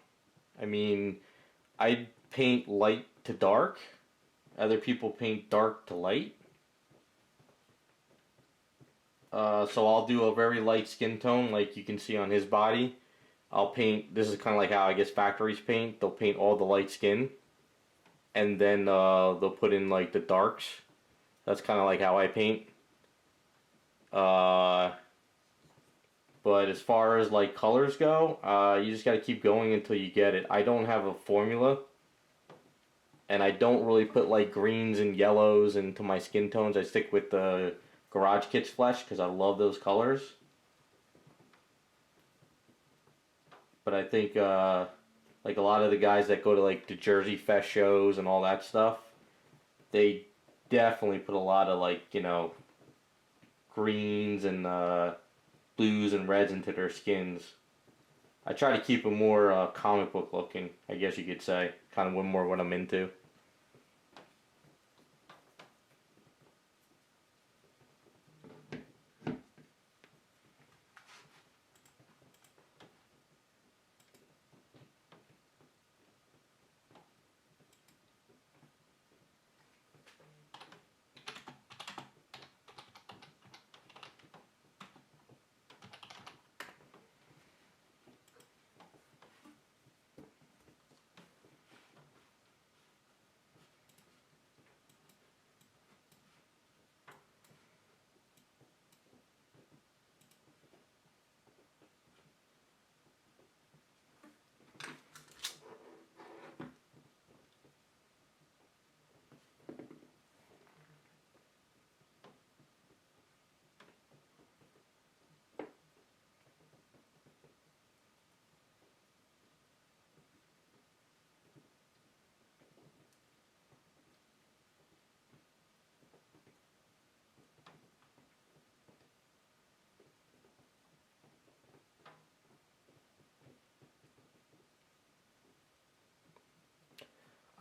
I mean, I paint light to dark. Other people paint dark to light. So I'll do a very light skin tone like you can see on his body. I'll paint, this is kind of like how I guess factories paint. They'll paint all the light skin. And then they'll put in like the darks. That's kind of like how I paint. But as far as like colors go, you just got to keep going until you get it. I don't have a formula. And I don't really put like greens and yellows into my skin tones. I stick with the Garage Kits Flesh because I love those colors. But I think Like a lot of the guys that go to like the Jersey Fest shows and all that stuff, they definitely put a lot of like, you know, greens and blues and reds into their skins. I try to keep them more comic book looking, I guess you could say. Kind of more what I'm into.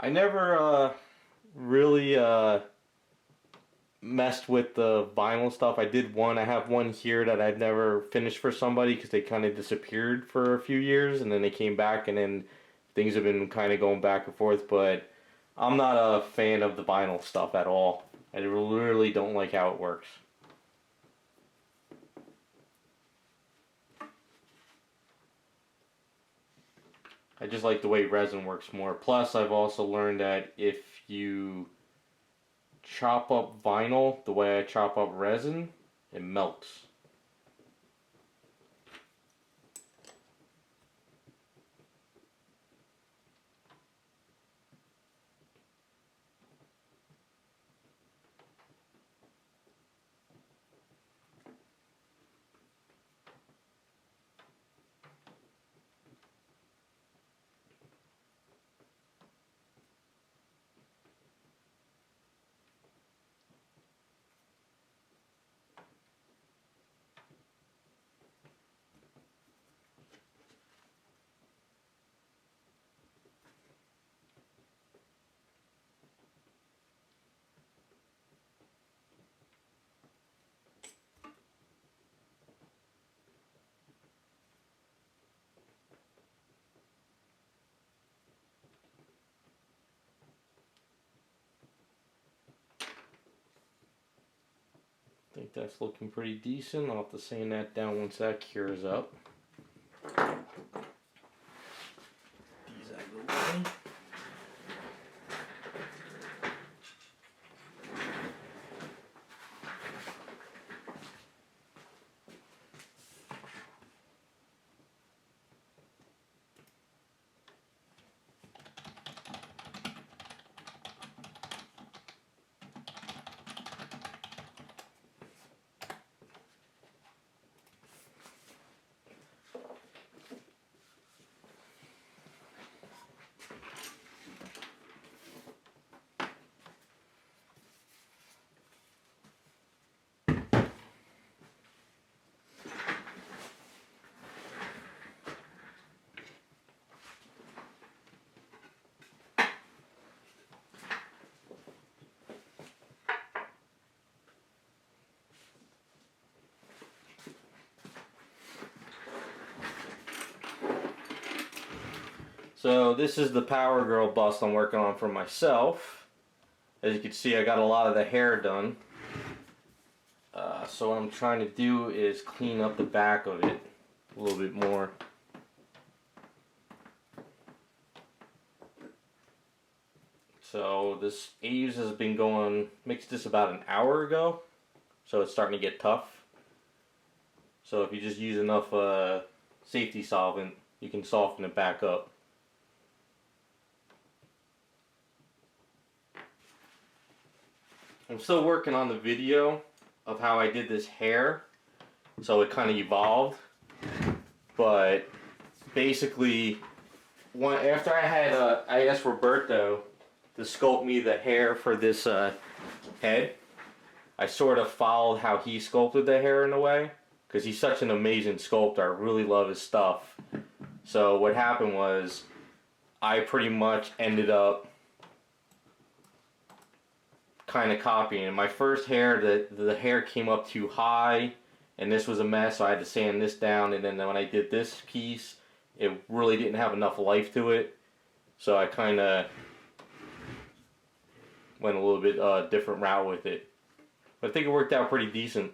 I never really messed with the vinyl stuff. I did one. I have one here that I've never finished for somebody because they kind of disappeared for a few years and then they came back and then things have been kind of going back and forth. But I'm not a fan of the vinyl stuff at all. I really don't like how it works. I just like the way resin works more. Plus, I've also learned that if you chop up vinyl the way I chop up resin, it melts. I think that's looking pretty decent. I'll have to sand that down once that cures up. These out of the way. So this is the Power Girl bust I'm working on for myself. As you can see, I got a lot of the hair done. So what I'm trying to do is clean up the back of it a little bit more. So this Aves has been going, mixed this about an hour ago. So it's starting to get tough. So if you just use enough safety solvent, you can soften it back up. I'm still working on the video of how I did this hair, so it kind of evolved, but basically after I asked Roberto to sculpt me the hair for this head, I sort of followed how he sculpted the hair in a way, because he's such an amazing sculptor. I really love his stuff. So what happened was, I pretty much ended up kind of copying. In my first hair, the hair came up too high, and this was a mess, so I had to sand this down. And then when I did this piece, it really didn't have enough life to it, so I kind of went a little bit different route with it. But I think it worked out pretty decent.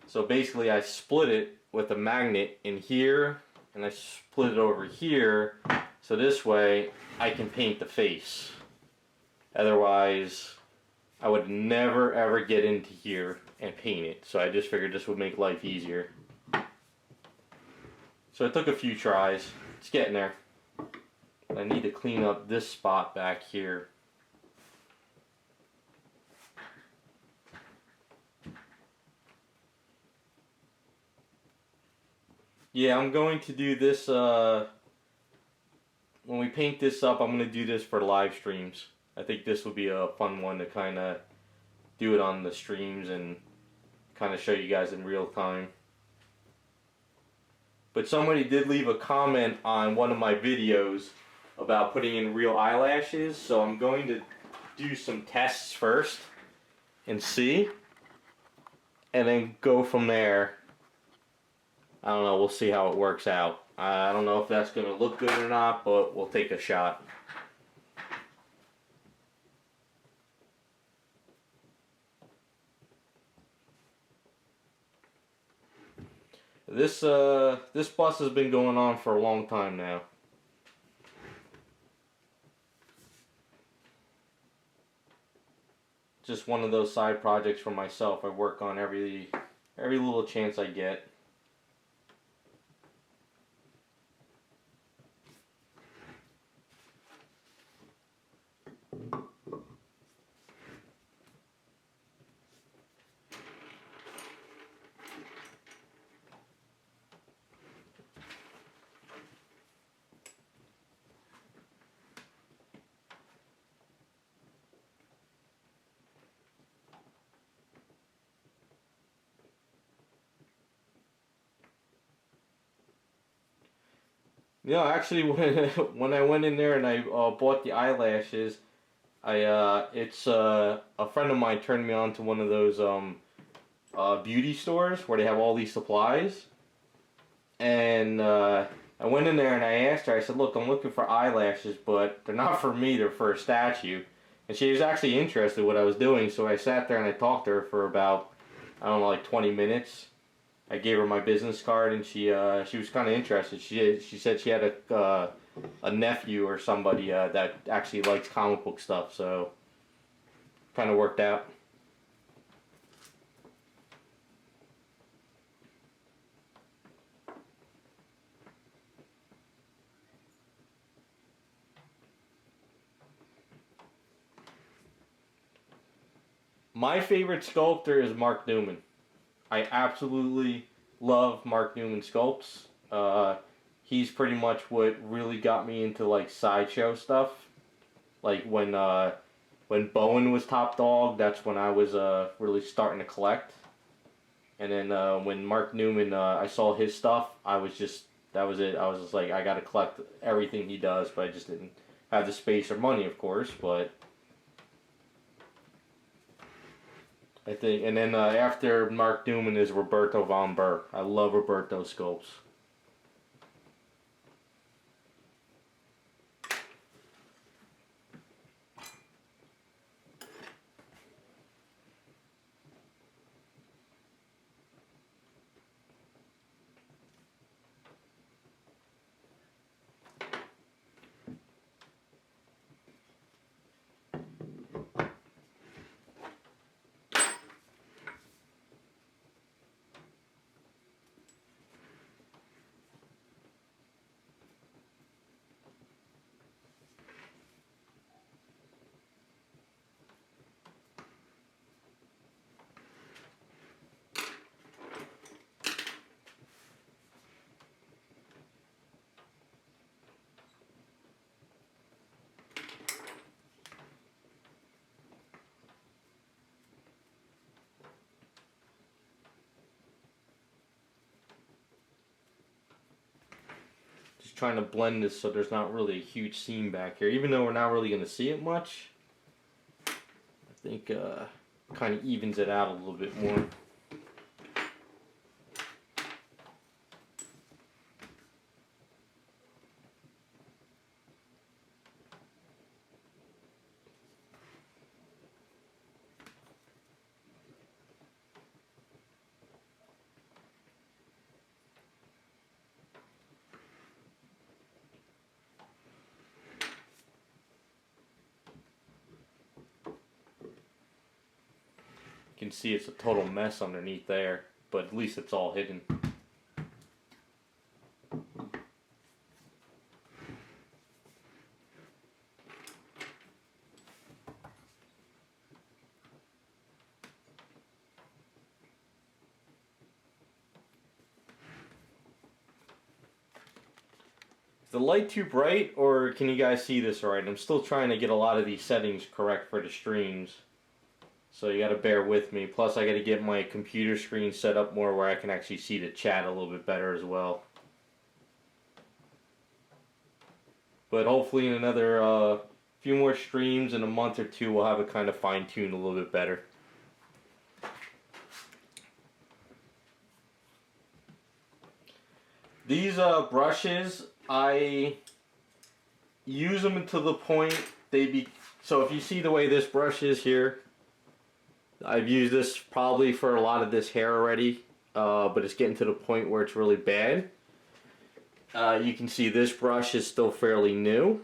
So basically I split it with a magnet in here, and I split it over here, so this way I can paint the face. Otherwise, I would never ever get into here and paint it, so I just figured this would make life easier. So it took a few tries. It's getting there. I need to clean up this spot back here. Yeah, I'm going to do this, when we paint this up, I'm going to do this for live streams. I think this would be a fun one to kind of do it on the streams and kind of show you guys in real time. But somebody did leave a comment on one of my videos about putting in real eyelashes, so I'm going to do some tests first and see, and then go from there. I don't know, we'll see how it works out. I don't know if that's going to look good or not, but we'll take a shot. This bus has been going on for a long time now. Just one of those side projects for myself I work on every little chance I get. Yeah, actually, when I went in there and I bought the eyelashes, it's a friend of mine turned me on to one of those beauty stores where they have all these supplies, and I went in there and I asked her. I said, "Look, I'm looking for eyelashes, but they're not for me. They're for a statue." And she was actually interested in what I was doing, so I sat there and I talked to her for about, I don't know, like 20 minutes. I gave her my business card, and she was kind of interested. She said she had a nephew or somebody that actually likes comic book stuff, so kind of worked out. My favorite sculptor is Mark Newman. I absolutely love Mark Newman sculpts. He's pretty much what really got me into like sideshow stuff. Like when Bowen was top dog, that's when I was really starting to collect. And then when Mark Newman, I saw his stuff, that was it. I was just like, I gotta collect everything he does, but I just didn't have the space or money, of course. But I think, and then after Mark Newman is Roberto von Burr. I love Roberto sculpts. trying to blend this so there's not really a huge seam back here. Even though we're not really going to see it much, I think kind of evens it out a little bit more. You can see it's a total mess underneath there, but at least it's all hidden. Is the light too bright, or can you guys see this right? I'm still trying to get a lot of these settings correct for the streams. So you gotta bear with me. Plus I gotta get my computer screen set up more where I can actually see the chat a little bit better as well. But hopefully in another few more streams in a month or two we'll have it kind of fine-tuned a little bit better. These brushes, I use them until the point so if you see the way this brush is here, I've used this probably for a lot of this hair already, but it's getting to the point where it's really bad. You can see this brush is still fairly new.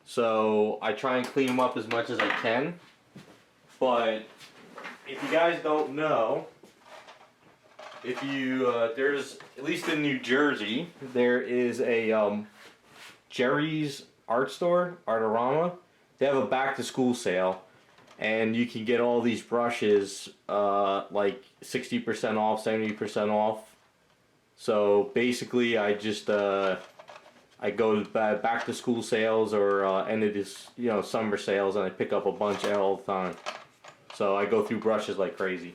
So I try and clean them up as much as I can. But if you guys don't know, if you, there's, at least in New Jersey, there is a Jerry's art store, Artorama. They have a back to school sale. And you can get all these brushes like 60% off, 70% off. So basically I just I go to back to school sales or end of this, summer sales, and I pick up a bunch all the time. So I go through brushes like crazy.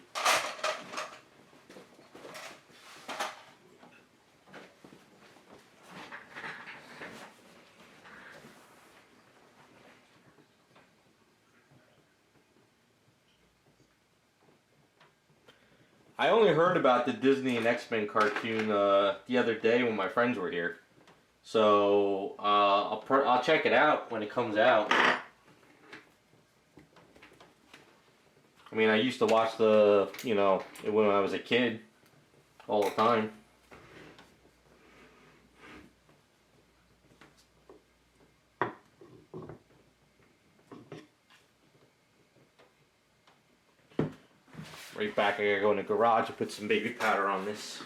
I only heard about the Disney and X-Men cartoon the other day when my friends were here. So I'll check it out when it comes out. I mean, I used to watch when I was a kid all the time. Right back, I gotta go in the garage and put some baby powder on this.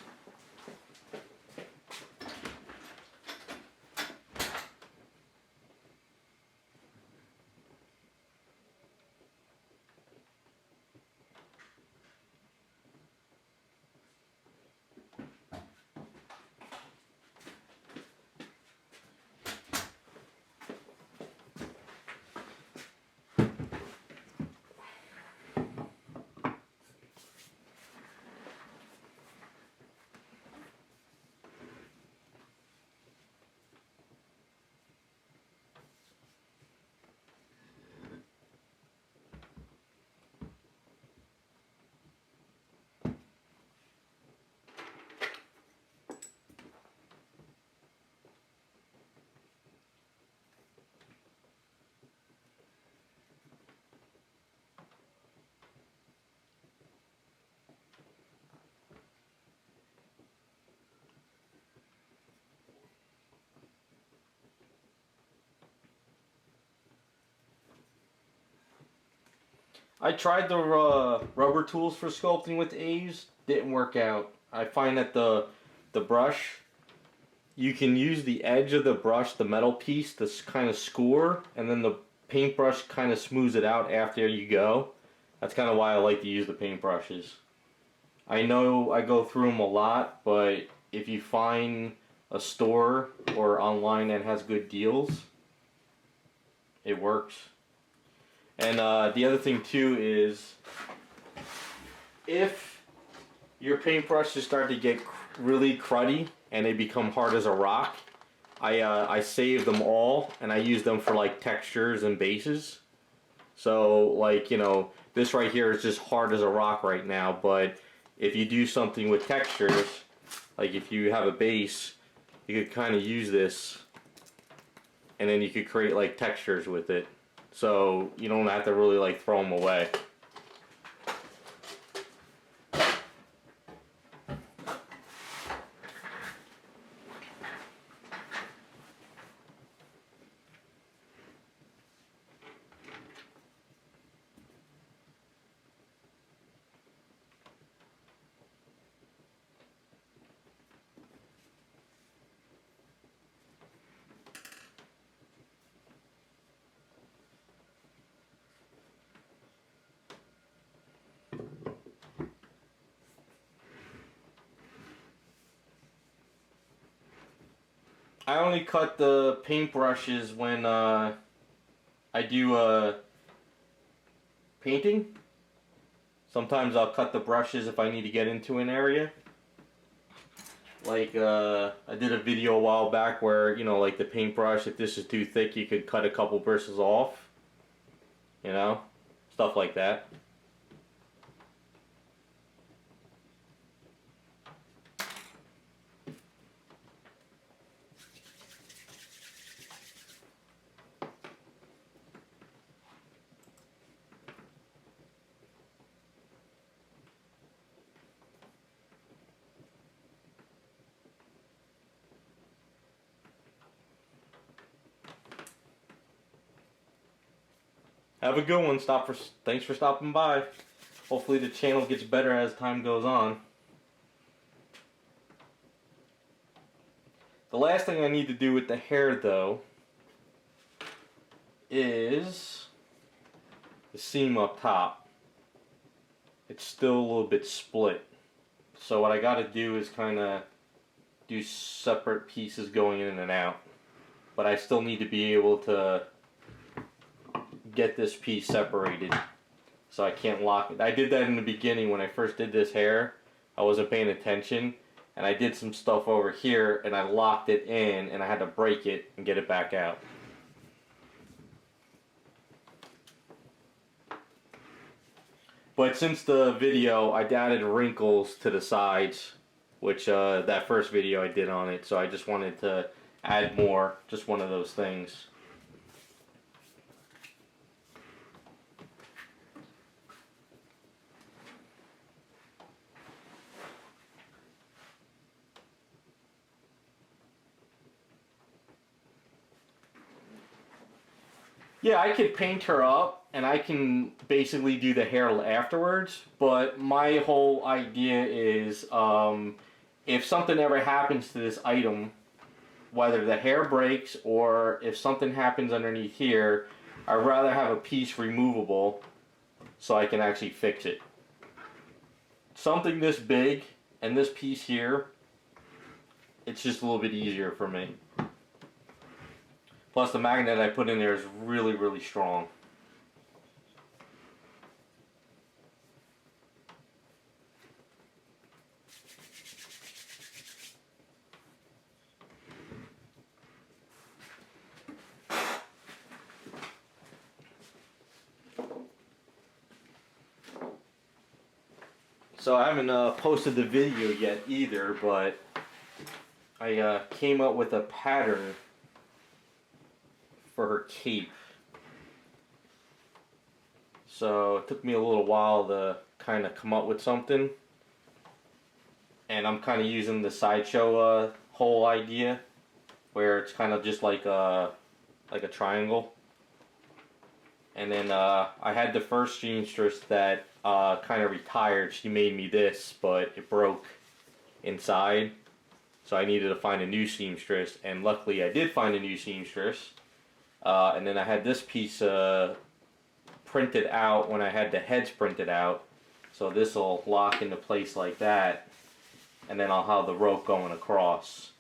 I tried the rubber tools for sculpting with A's. Didn't work out. I find that the brush, you can use the edge of the brush, the metal piece, to kind of score, and then the paintbrush kind of smooths it out after you go. That's kind of why I like to use the paintbrushes. I know I go through them a lot, but if you find a store or online that has good deals, it works. And the other thing too is, if your paintbrush is starting to get really cruddy and they become hard as a rock, I save them all and I use them for like textures and bases. So like, you know, this right here is just hard as a rock right now, but if you do something with textures, like if you have a base, you could kind of use this and then you could create like textures with it. So you don't have to really like throw them away. I only cut the paintbrushes when I do painting. Sometimes I'll cut the brushes if I need to get into an area. Like I did a video a while back where, you know, like the paintbrush, if this is too thick, you could cut a couple bristles off. You know, stuff like that. Have a good one. Thanks for stopping by. Hopefully the channel gets better as time goes on. The last thing I need to do with the hair though is the seam up top. It's still a little bit split. So what I got to do is kind of do separate pieces going in and out. But I still need to be able to get this piece separated, so I can't lock it. I did that in the beginning when I first did this hair. I wasn't paying attention, and I did some stuff over here, and I locked it in, and I had to break it and get it back out. But since the video, I added wrinkles to the sides, which that first video I did on it, so I just wanted to add more, just one of those things. Yeah, I could paint her up, and I can basically do the hair afterwards, but my whole idea is if something ever happens to this item, whether the hair breaks or if something happens underneath here, I'd rather have a piece removable so I can actually fix it. Something this big and this piece here, it's just a little bit easier for me. Plus the magnet I put in there is really, really strong. So I haven't posted the video yet either, but I came up with a pattern for her cape. So it took me a little while to kind of come up with something, and I'm kind of using the sideshow whole idea, where it's kind of just like a triangle. And then I had the first seamstress that kind of retired. She made me this, but it broke inside, so I needed to find a new seamstress, and luckily I did find a new seamstress. And then I had this piece printed out when I had the heads printed out, so this will lock into place like that, and then I'll have the rope going across.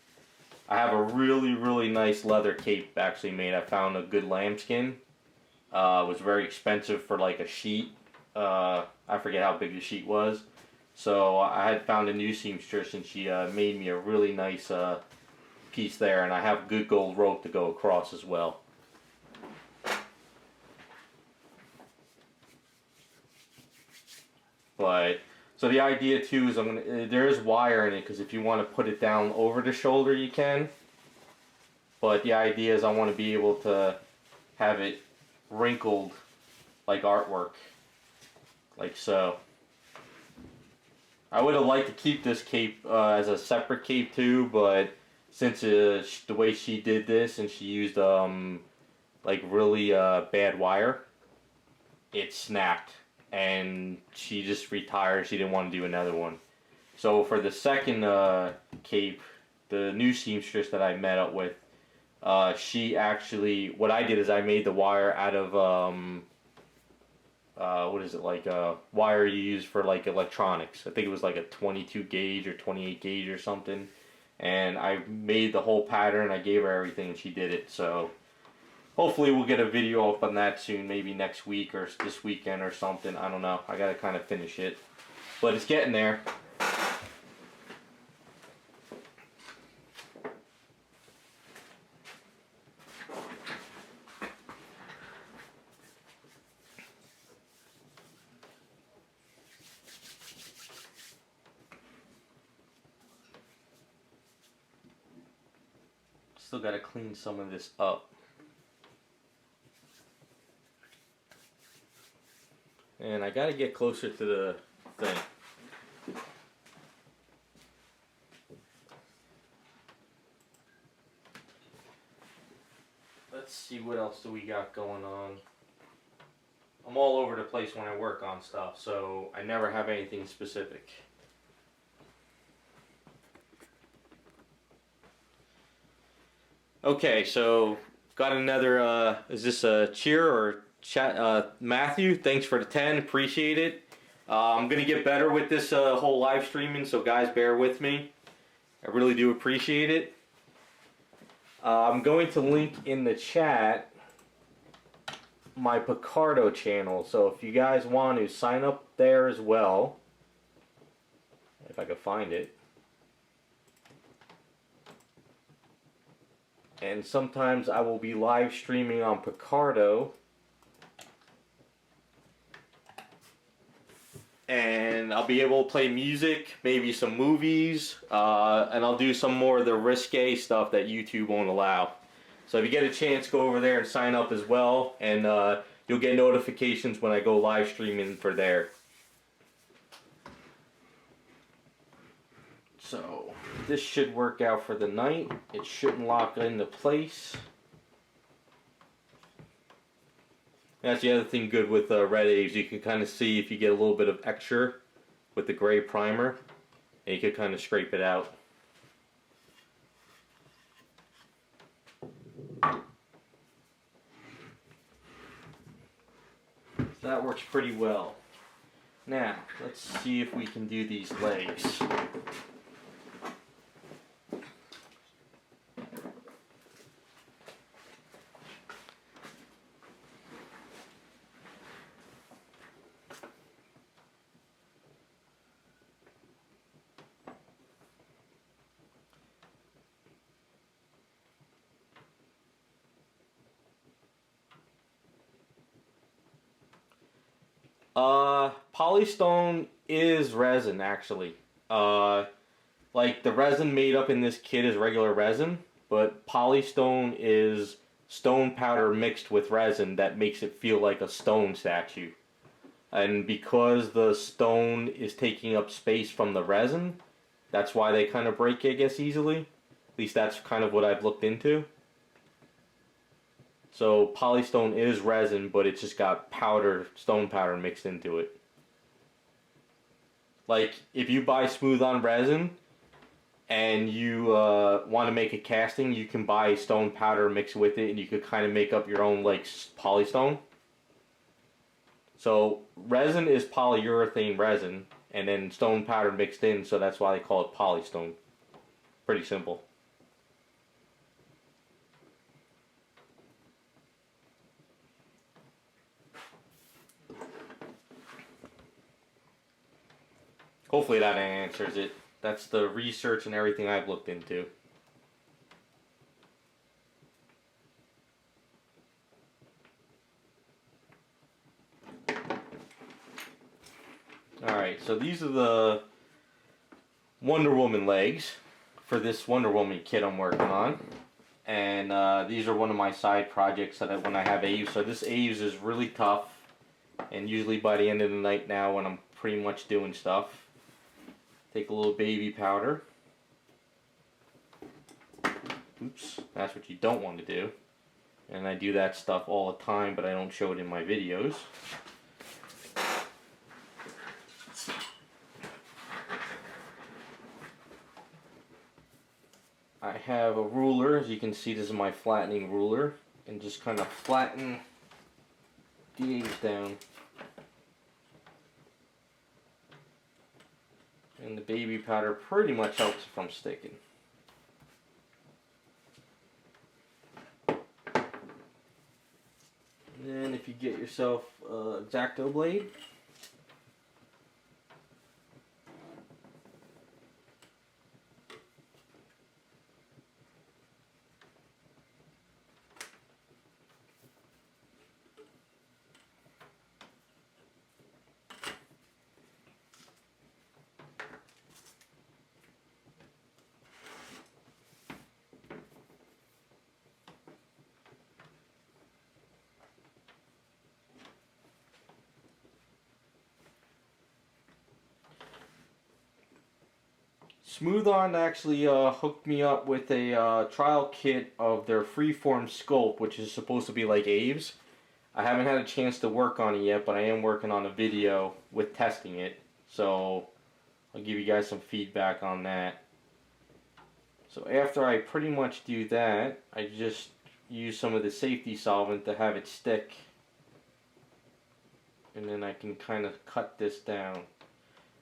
I have a really, really nice leather cape actually made. I found a good lambskin. It was very expensive for like a sheet. I forget how big the sheet was, So I had found a new seamstress, and she made me a really nice piece there, and I have good gold rope to go across as well. But so the idea too is there is wire in it, because if you want to put it down over the shoulder you can. But the idea is I want to be able to have it wrinkled like artwork, like so. I would have liked to keep this cape as a separate cape too, but since the way she did this and she used like really bad wire, it snapped, and she just retired. She didn't want to do another one. So for the second cape, the new seamstress that I met up with, she actually, what I did is I made the wire out of what is it, like a wire you use for like electronics. I think it was like a 22 gauge or 28 gauge or something. And I made the whole pattern. I gave her everything, and she did it. So hopefully we'll get a video up on that soon, maybe next week or this weekend or something. I don't know. I gotta kind of finish it, but it's getting there. Still gotta clean some of this up. And I gotta get closer to the thing. Let's see, what else do we got going on. I'm all over the place when I work on stuff, so I never have anything specific. Okay, so got another, is this a cheer or chat? Matthew, thanks for the 10, appreciate it. I'm going to get better with this whole live streaming, so guys, bear with me. I really do appreciate it. I'm going to link in the chat my Picardo channel, so if you guys want to sign up there as well, if I can find it. And sometimes I will be live streaming on Picardo. And I'll be able to play music, maybe some movies, and I'll do some more of the risque stuff that YouTube won't allow. So if you get a chance, go over there and sign up as well, and you'll get notifications when I go live streaming for there. So this should work out for the night. It shouldn't lock into place. That's the other thing good with Red Aves. You can kind of see if you get a little bit of extra with the gray primer, and you can kind of scrape it out. So that works pretty well. Now, let's see if we can do these legs. Polystone is resin, actually. Like the resin made up in this kit is regular resin, but polystone is stone powder mixed with resin that makes it feel like a stone statue. And because the stone is taking up space from the resin, that's why they kind of break, I guess, easily. At least that's kind of what I've looked into. So polystone is resin, but it's just got powder, stone powder mixed into it. Like if you buy smooth on resin and you want to make a casting, you can buy stone powder mixed with it, and you could kind of make up your own like polystone. So resin is polyurethane resin, and then stone powder mixed in, so that's why they call it polystone. Pretty simple. Hopefully hopefully that answers it. That's the research and everything I've looked into. Alright, so these are the Wonder Woman legs for this Wonder Woman kit I'm working on. And these are one of my side projects that when I have Aves. So this Aves is really tough. And usually by the end of the night now when I'm pretty much doing stuff, take a little baby powder. Oops, that's what you don't want to do. And I do that stuff all the time, but I don't show it in my videos. I have a ruler. As you can see, this is my flattening ruler, and just kind of flatten the A's down. And the baby powder pretty much helps from sticking. And then if you get yourself an X-Acto blade, Smooth On actually hooked me up with a trial kit of their freeform sculpt, which is supposed to be like Aves. I haven't had a chance to work on it yet, but I am working on a video with testing it. So I'll give you guys some feedback on that. So after I pretty much do that, I just use some of the safety solvent to have it stick. And then I can kind of cut this down.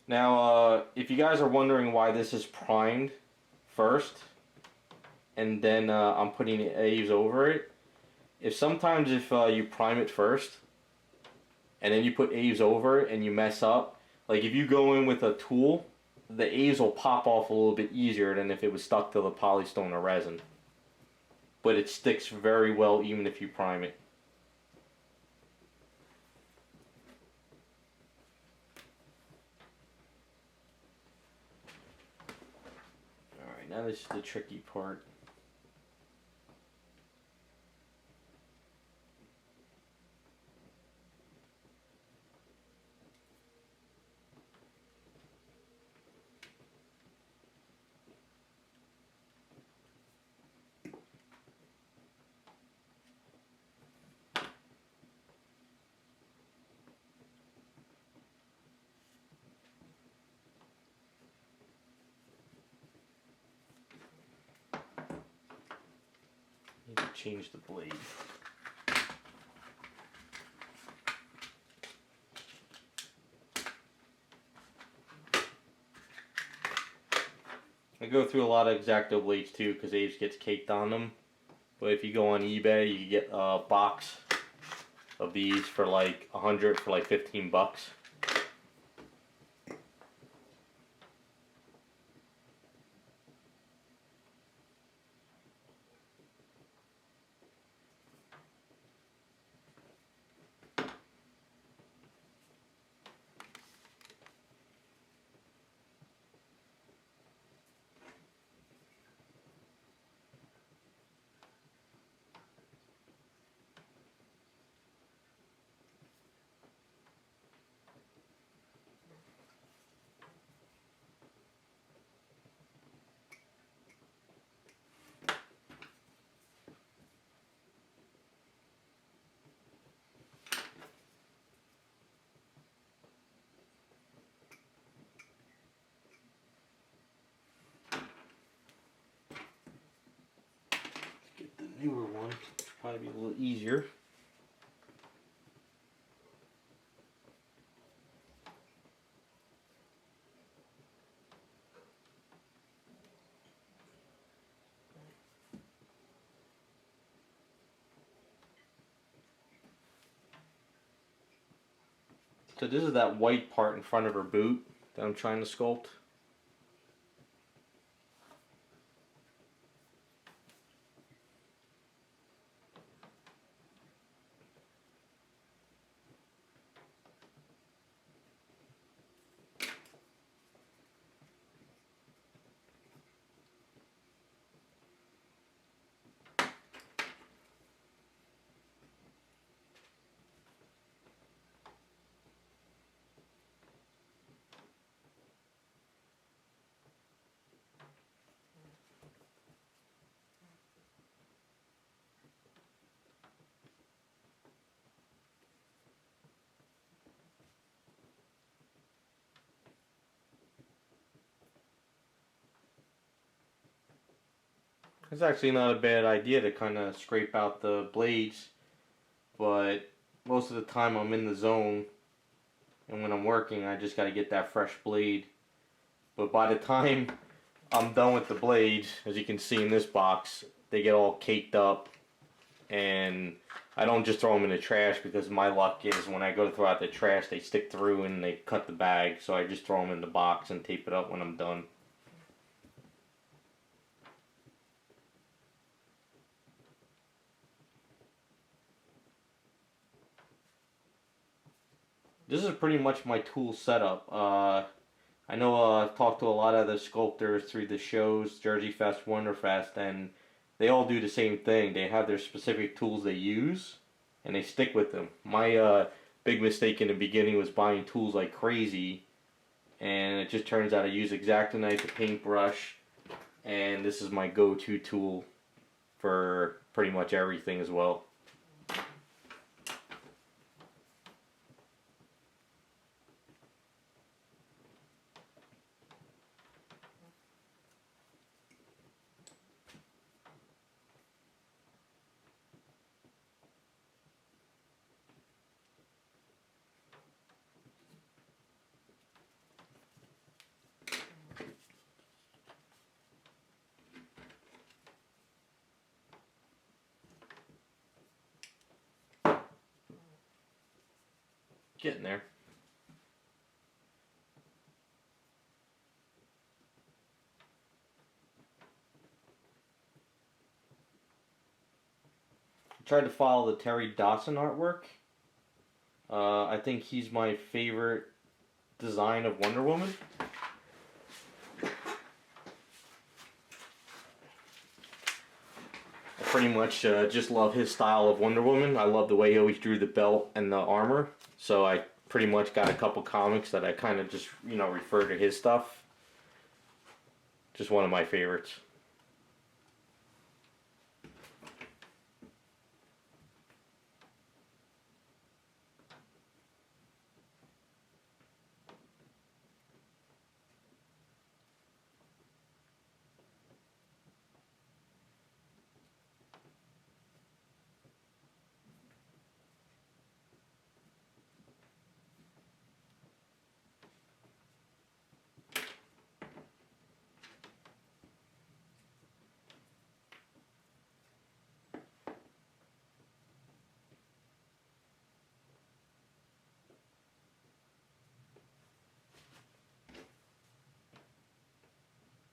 Now, if you guys are wondering why this is primed first, and then I'm putting Aves over it, sometimes if you prime it first, and then you put Aves over it and you mess up, like if you go in with a tool, the Aves will pop off a little bit easier than if it was stuck to the polystone or resin. But it sticks very well even if you prime it. Now this is the tricky part. Need to change the blade. I go through a lot of X-Acto blades too because Aves gets caked on them. But if you go on eBay, you get a box of these for like 100 for like 15 bucks. Newer one, probably be a little easier. So this is that white part in front of her boot that I'm trying to sculpt. It's actually not a bad idea to kind of scrape out the blades, but most of the time I'm in the zone, and when I'm working I just got to get that fresh blade. But by the time I'm done with the blades, as you can see in this box, they get all caked up, and I don't just throw them in the trash, because my luck is when I go to throw out the trash they stick through and they cut the bag, so I just throw them in the box and tape it up when I'm done. This is pretty much my tool setup. I know I've talked to a lot of the sculptors through the shows, Jersey Fest, Wonderfest, and they all do the same thing. They have their specific tools they use, and they stick with them. My big mistake in the beginning was buying tools like crazy, and it just turns out I use X-Acto knife, a paintbrush, and this is my go-to tool for pretty much everything as well. Getting there. I tried to follow the Terry Dawson artwork. I think he's my favorite design of Wonder Woman. I pretty much just love his style of Wonder Woman. I love the way he always drew the belt and the armor. So I pretty much got a couple comics that I kind of just, refer to his stuff. Just one of my favorites.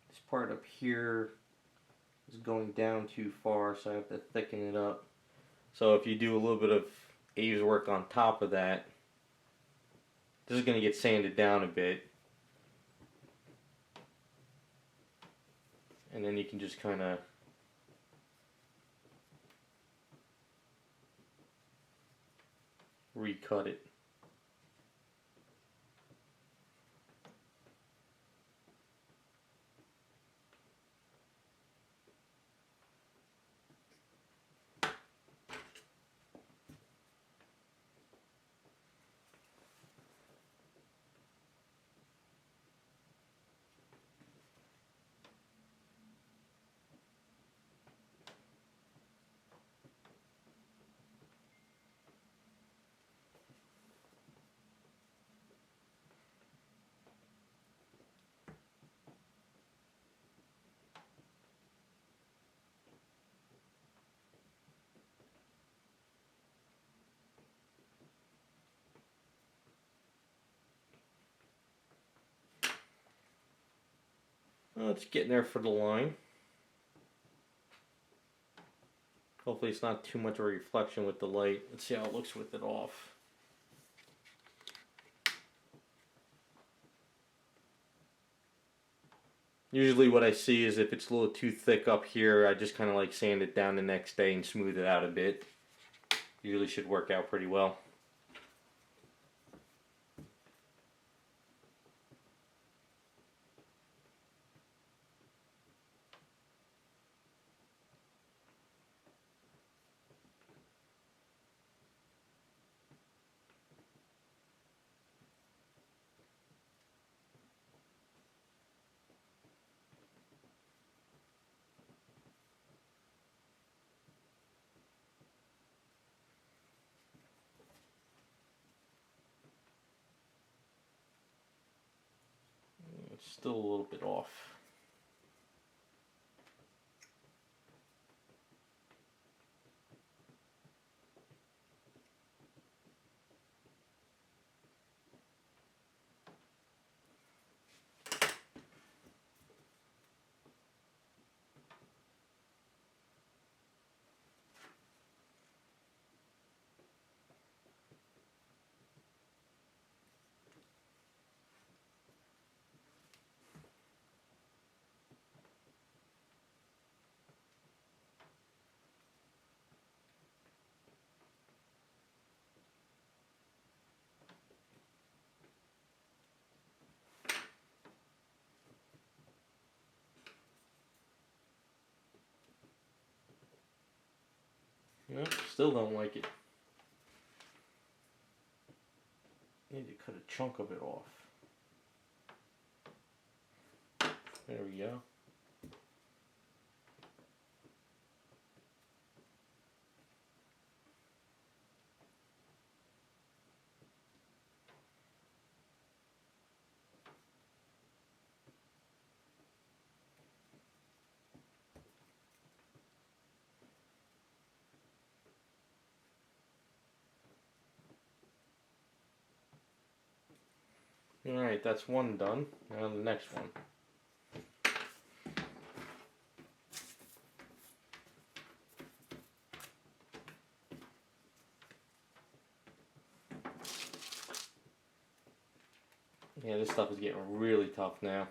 This part up here is going down too far, so I have to thicken it up. So if you do a little bit of Abe's work on top of that, this is going to get sanded down a bit. And then you can just kind of recut it. Well, it's getting there for the line. Hopefully it's not too much of a reflection with the light. Let's see how it looks with it off. Usually what I see is if it's a little too thick up here, I just kind of like sand it down the next day and smooth it out a bit. Usually should work out pretty well. It's still a little bit off. Nope, still don't like it. Need to cut a chunk of it off. There we go. Alright, that's one done. Now the next one. Yeah, this stuff is getting really tough now.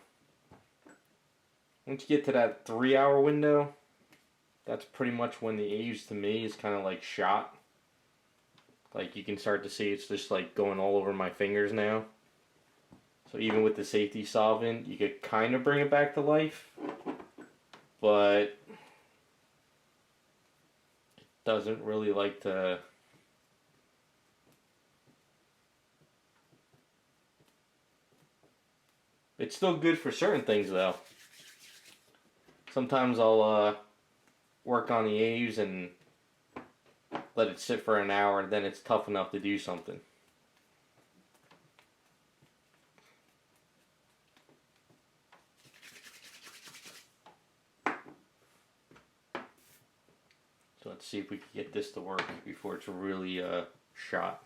Once you get to that 3-hour window, that's pretty much when the age to me is kind of like shot. Like you can start to see it's just like going all over my fingers now. So even with the safety solvent, you could kind of bring it back to life, but it doesn't really like to. It's still good for certain things though. Sometimes I'll work on the A's and let it sit for an hour, and then it's tough enough to do something. So let's see if we can get this to work before it's really shot.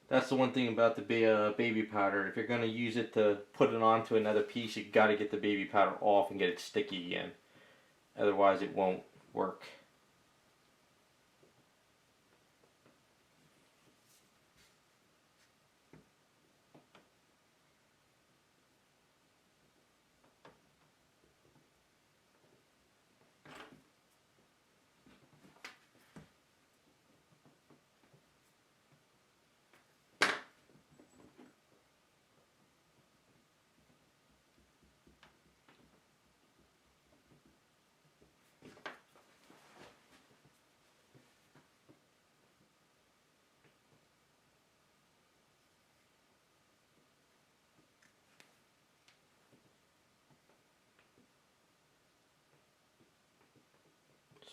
That's the one thing about the baby powder. If you're going to use it to put it onto another piece, you got to get the baby powder off and get it sticky again. Otherwise it won't work.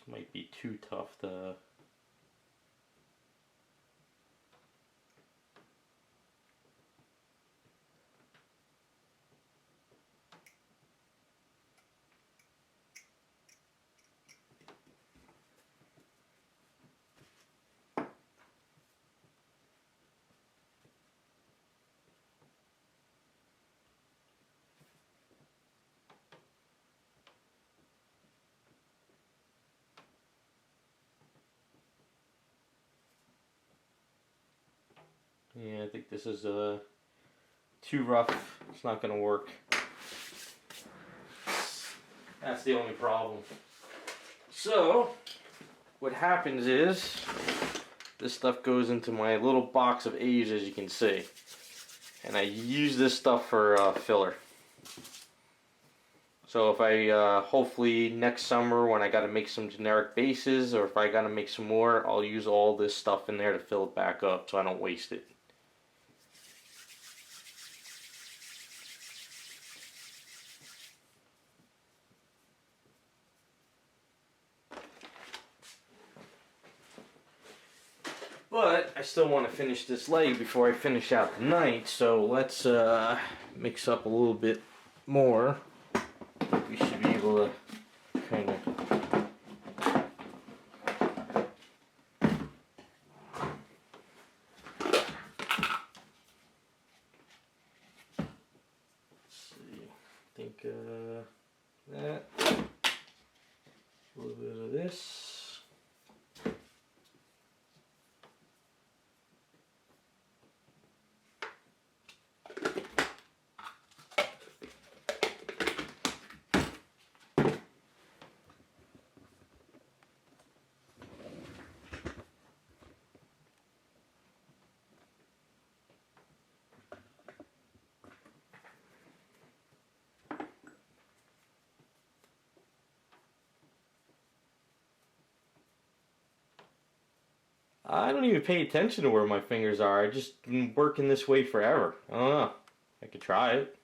might be too tough to... Yeah, I think this is too rough. It's not going to work. That's the only problem. So, what happens is, this stuff goes into my little box of A's, as you can see. And I use this stuff for filler. So if I, hopefully next summer when I got to make some generic bases, or if I got to make some more, I'll use all this stuff in there to fill it back up so I don't waste it. But I still want to finish this leg before I finish out the night, so let's mix up a little bit more. We should be able to kind of... that, a little bit of this. I don't even pay attention to where my fingers are. I just been working this way forever. I don't know. I could try it.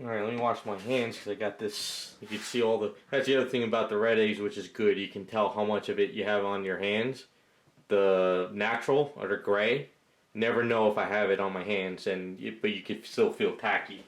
Alright, let me wash my hands because I got this. You can see all the... That's the other thing about the red A's, which is good. You can tell how much of it you have on your hands. The natural, or the gray, never know if I have it on my hands, but you can still feel tacky.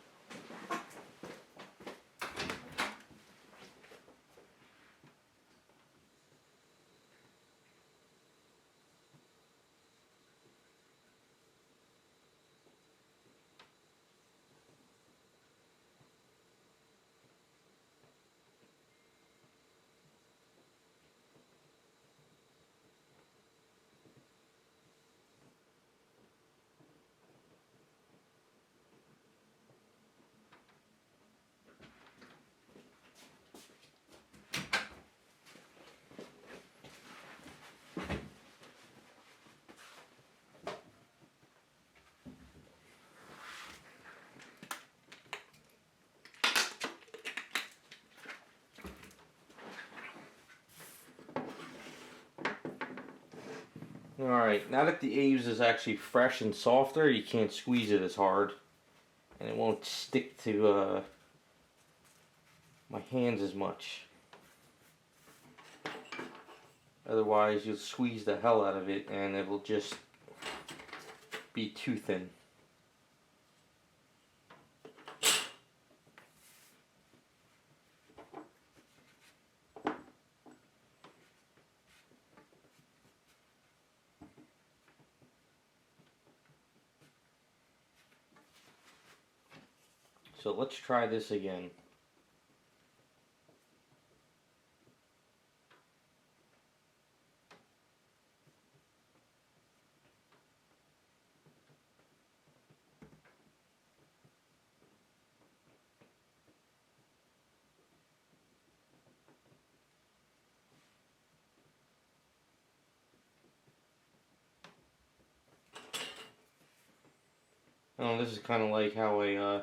Alright, now that the A's is actually fresh and softer, you can't squeeze it as hard. And it won't stick to my hands as much. Otherwise, you'll squeeze the hell out of it and it will just be too thin. So let's try this again. Oh, this is kind of like how I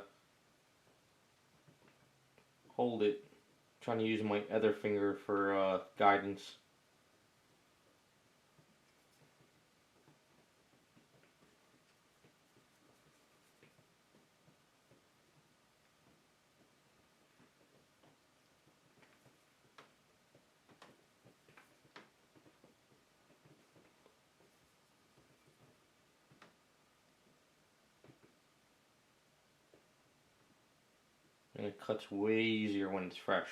hold it. Trying to use my other finger for guidance. And it cuts way easier when it's fresh.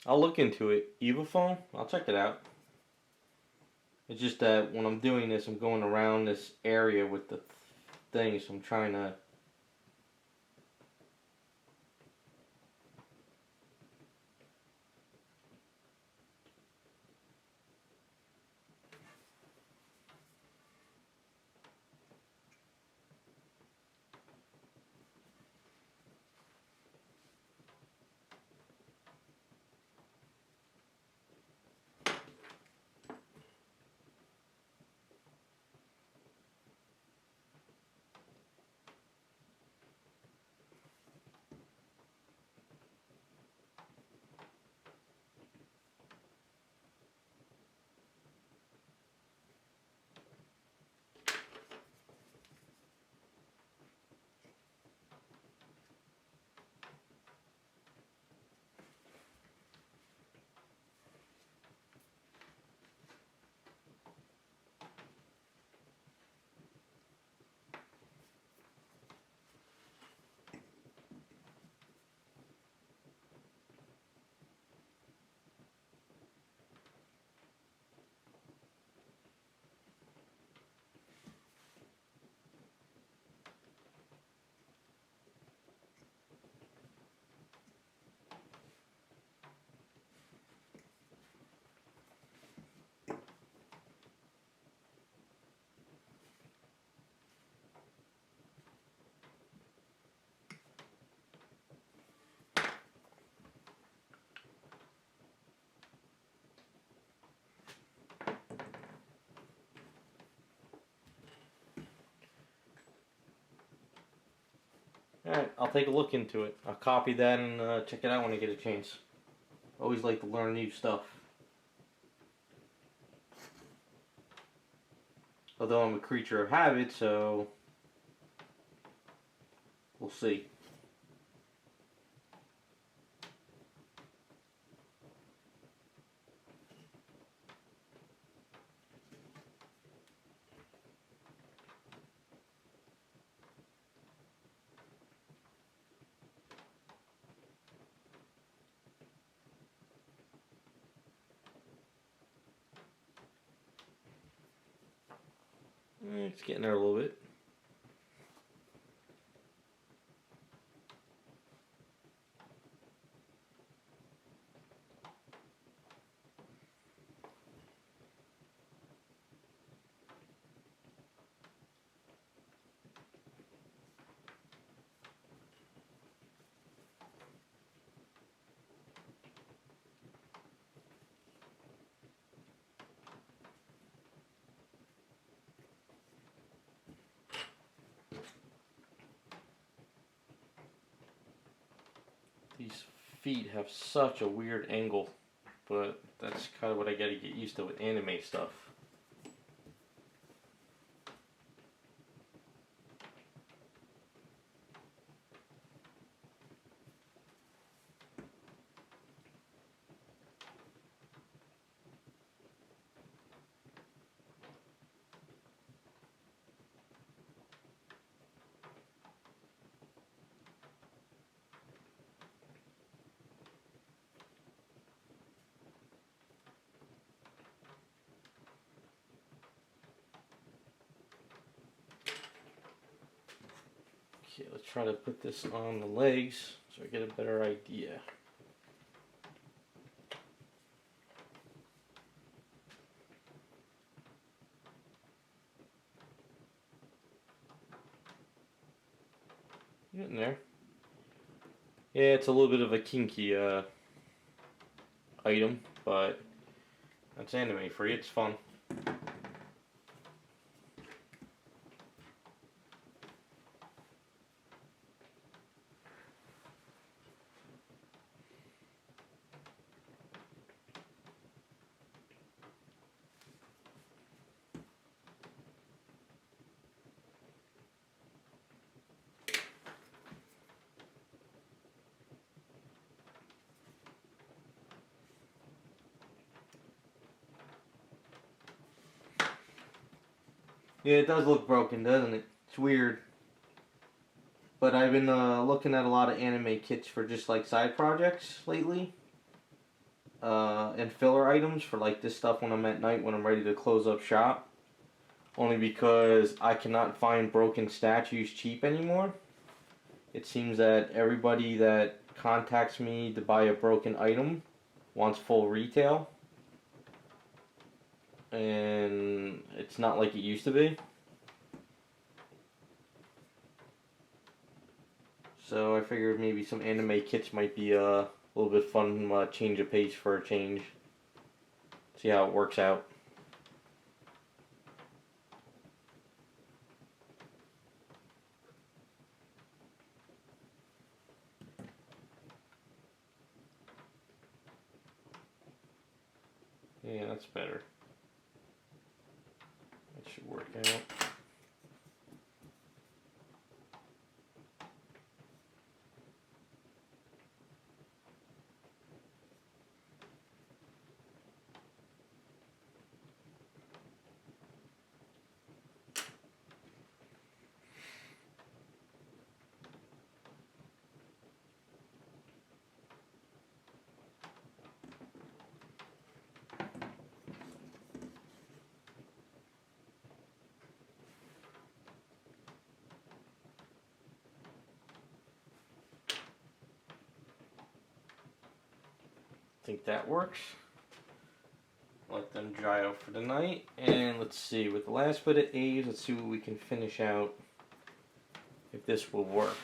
I'll look into it. Evofoam? I'll check it out. It's just that when I'm doing this, I'm going around this area with the thing, so I'm trying to... Alright, I'll take a look into it. I'll copy that and check it out when I get a chance. Always like to learn new stuff. Although I'm a creature of habit, so we'll see. It's getting there a little bit. These feet have such a weird angle, but that's kind of what I gotta get used to with anime stuff. Okay, let's try to put this on the legs so I get a better idea. Getting there. Yeah, it's a little bit of a kinky item, but that's anime free. It's fun. Yeah, it does look broken, doesn't it? It's weird. But I've been looking at a lot of anime kits for just like side projects lately. And filler items for like this stuff when I'm at night when I'm ready to close up shop. Only because I cannot find broken statues cheap anymore. It seems that everybody that contacts me to buy a broken item wants full retail. And it's not like it used to be. So I figured maybe some anime kits might be a little bit fun, change of pace for a change. See how it works out. Yeah, that's better. That should work out. I think that works. Let them dry out for the night. And let's see, with the last bit of A's, let's see what we can finish out. If this will work.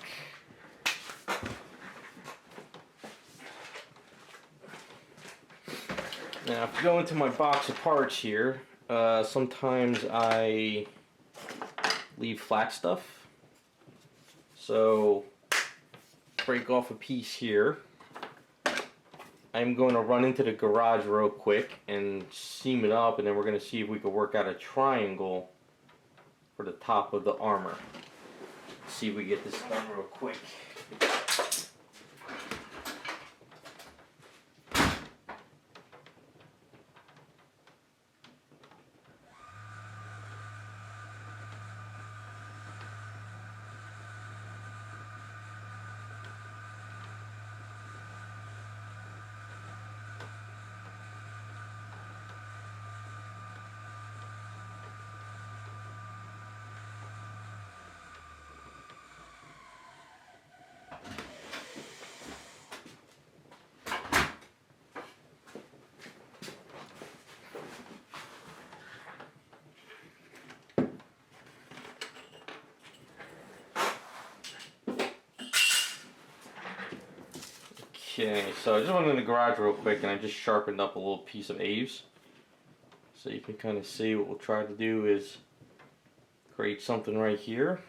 Now, if you go into my box of parts here, sometimes I leave flat stuff. So, break off a piece here. I'm going to run into the garage real quick and seam it up, and then we're going to see if we can work out a triangle for the top of the armor. Let's see if we get this done real quick. Okay, so I just went in the garage real quick and I just sharpened up a little piece of Aves. So you can kind of see what we'll try to do is create something right here.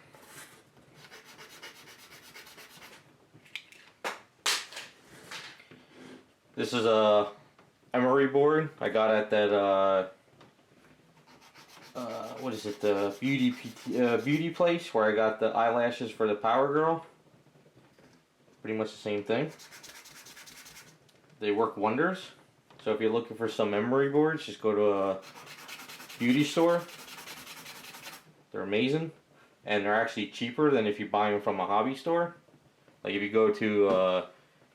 This is a emery board I got at that what is it, the beauty place where I got the eyelashes for the Power Girl. Pretty much the same thing. They work wonders. So if you're looking for some emery boards, just go to a beauty store. They're amazing, and they're actually cheaper than if you buy them from a hobby store. Like if you go to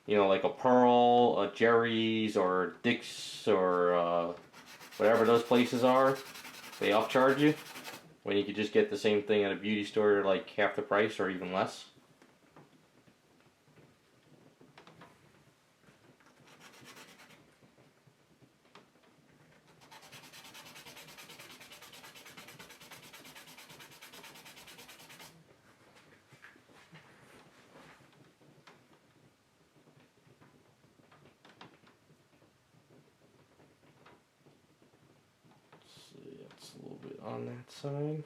you know, like a Pearl, a Jerry's, or Dick's, or whatever those places are, they upcharge you when you could just get the same thing at a beauty store like half the price or even less. on that side.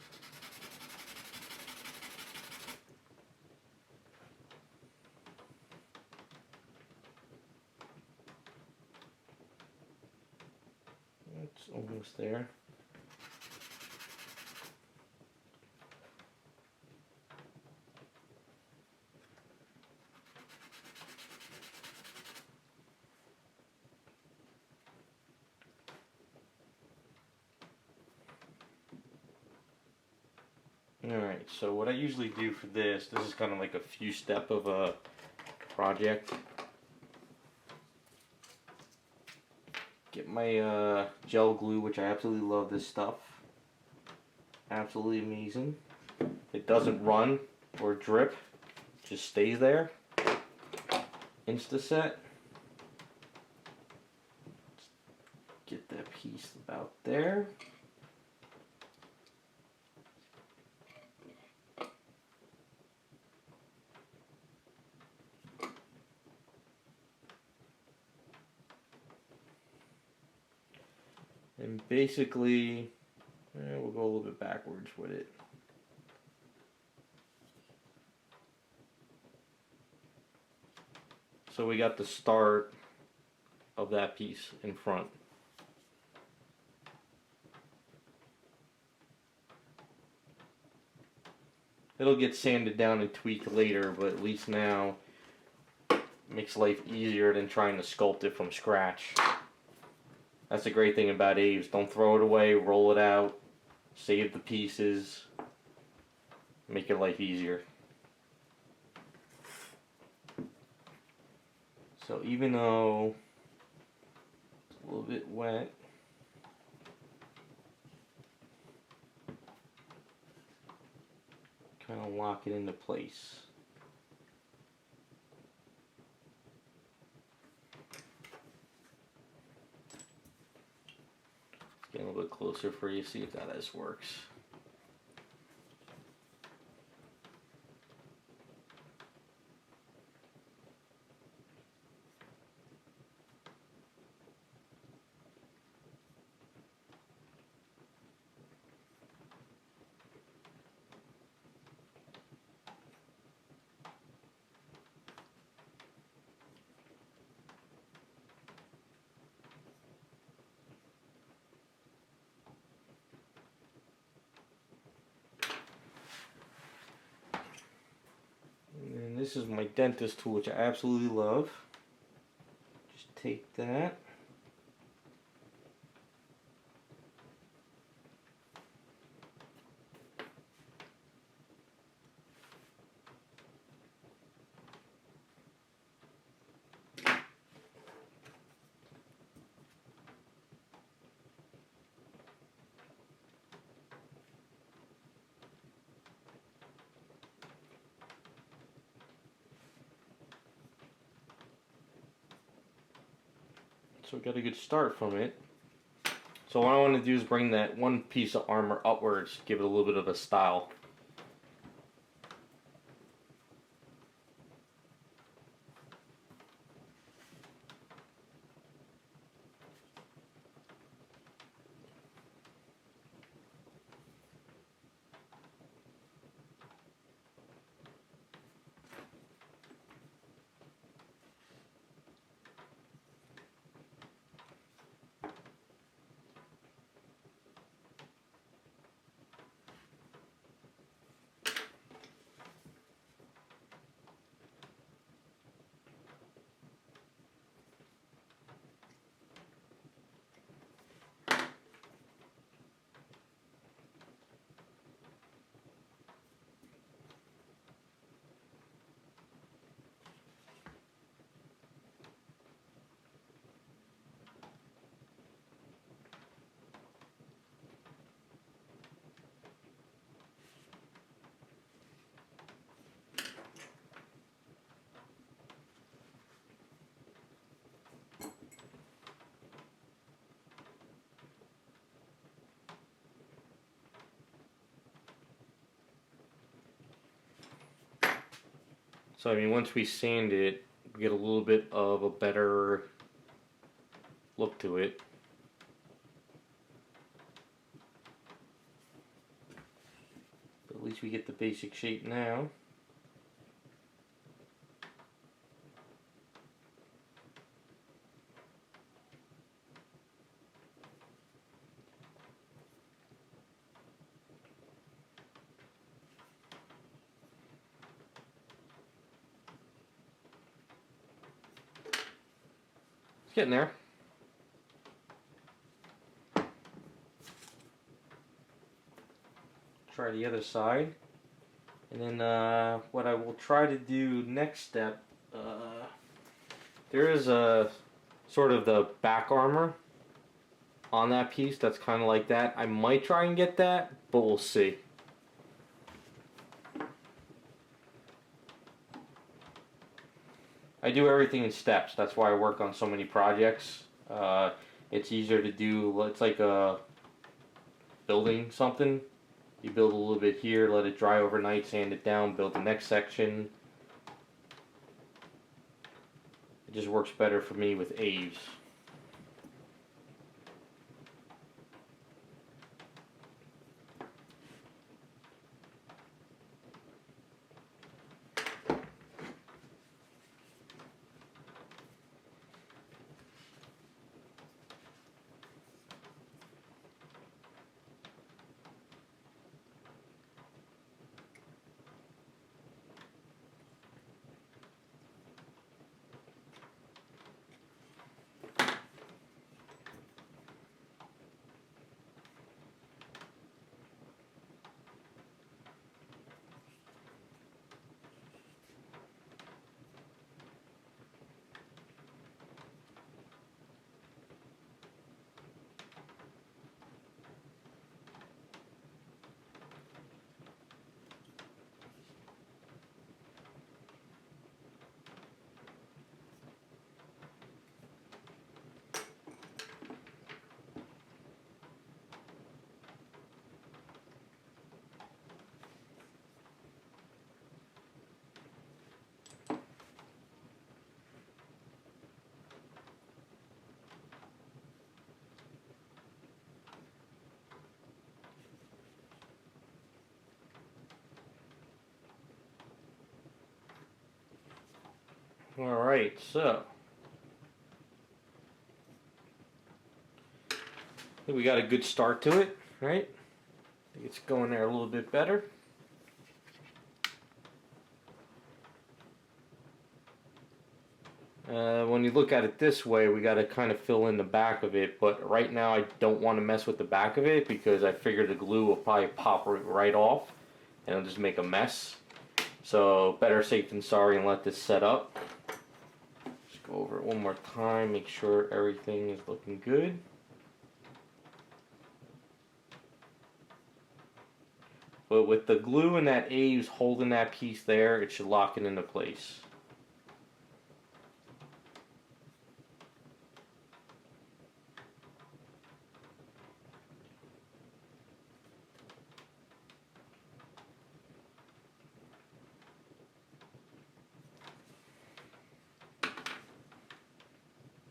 It's almost there. Alright, so what I usually do for this is kind of like a few step of a project. Get my gel glue, which I absolutely love this stuff. Absolutely amazing. It doesn't run or drip, just stays there. Insta-set. Get that piece about there. And basically, we'll go a little bit backwards with it. So we got the start of that piece in front. It'll get sanded down and tweaked later, but at least now it makes life easier than trying to sculpt it from scratch. That's the great thing about Aves. Don't throw it away, roll it out, save the pieces, make your life easier. So even though it's a little bit wet, kind of lock it into place. Let's get a little bit closer for you, see if that works. And this is my dentist tool, which I absolutely love. Just take that. So we got a good start from it. So what I want to do is bring that one piece of armor upwards, give it a little bit of a style. So I mean, once we sand it, we get a little bit of a better look to it. at least we get the basic shape now. It's getting there. Try the other side. And then what I will try to do next step, there is a sort of the back armor on that piece that's kind of like that. I might try and get that, but we'll see. I do everything in steps. That's why I work on so many projects. It's easier to do. It's like building something. You build a little bit here, let it dry overnight, sand it down, build the next section. It just works better for me with Aves. Alright, so I think we got a good start to it, right? I think it's going there a little bit better. When you look at it this way, we got to kind of fill in the back of it, but right now I don't want to mess with the back of it because I figure the glue will probably pop right off and it'll just make a mess. So better safe than sorry and let this set up. Just go over it one more time, make sure everything is looking good. But with the glue and that Aves holding that piece there, it should lock it into place.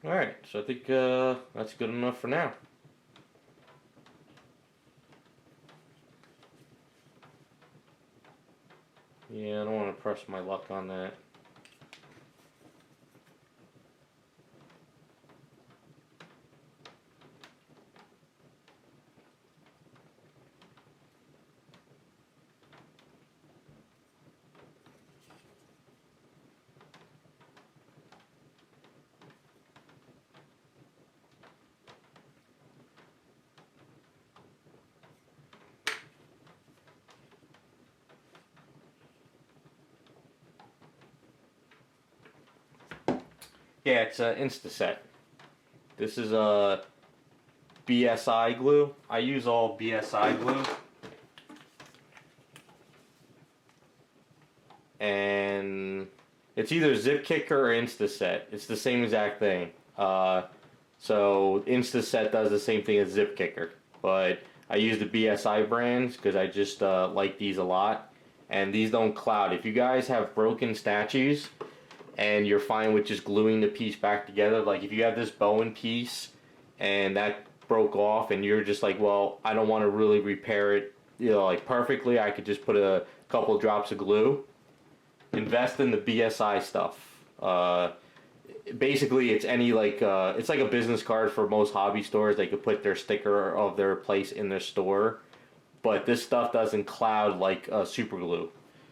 Alright, so I think that's good enough for now. Yeah, I don't want to press my luck on that. Yeah, it's Instaset. This is a BSI glue. I use all BSI glue. And it's either Zip Kicker or Instaset. It's the same exact thing. So Instaset does the same thing as Zip Kicker. But I use the BSI brands because I just like these a lot. And these don't cloud. If you guys have broken statues and you're fine with just gluing the piece back together, like if you have this Bowen piece and that broke off and you're just like, well, I don't want to really repair it like perfectly, I could just put a couple drops of glue. Invest in the BSI stuff. Basically, it's any it's like a business card for most hobby stores. They could put their sticker of their place in their store, but this stuff doesn't cloud like super glue.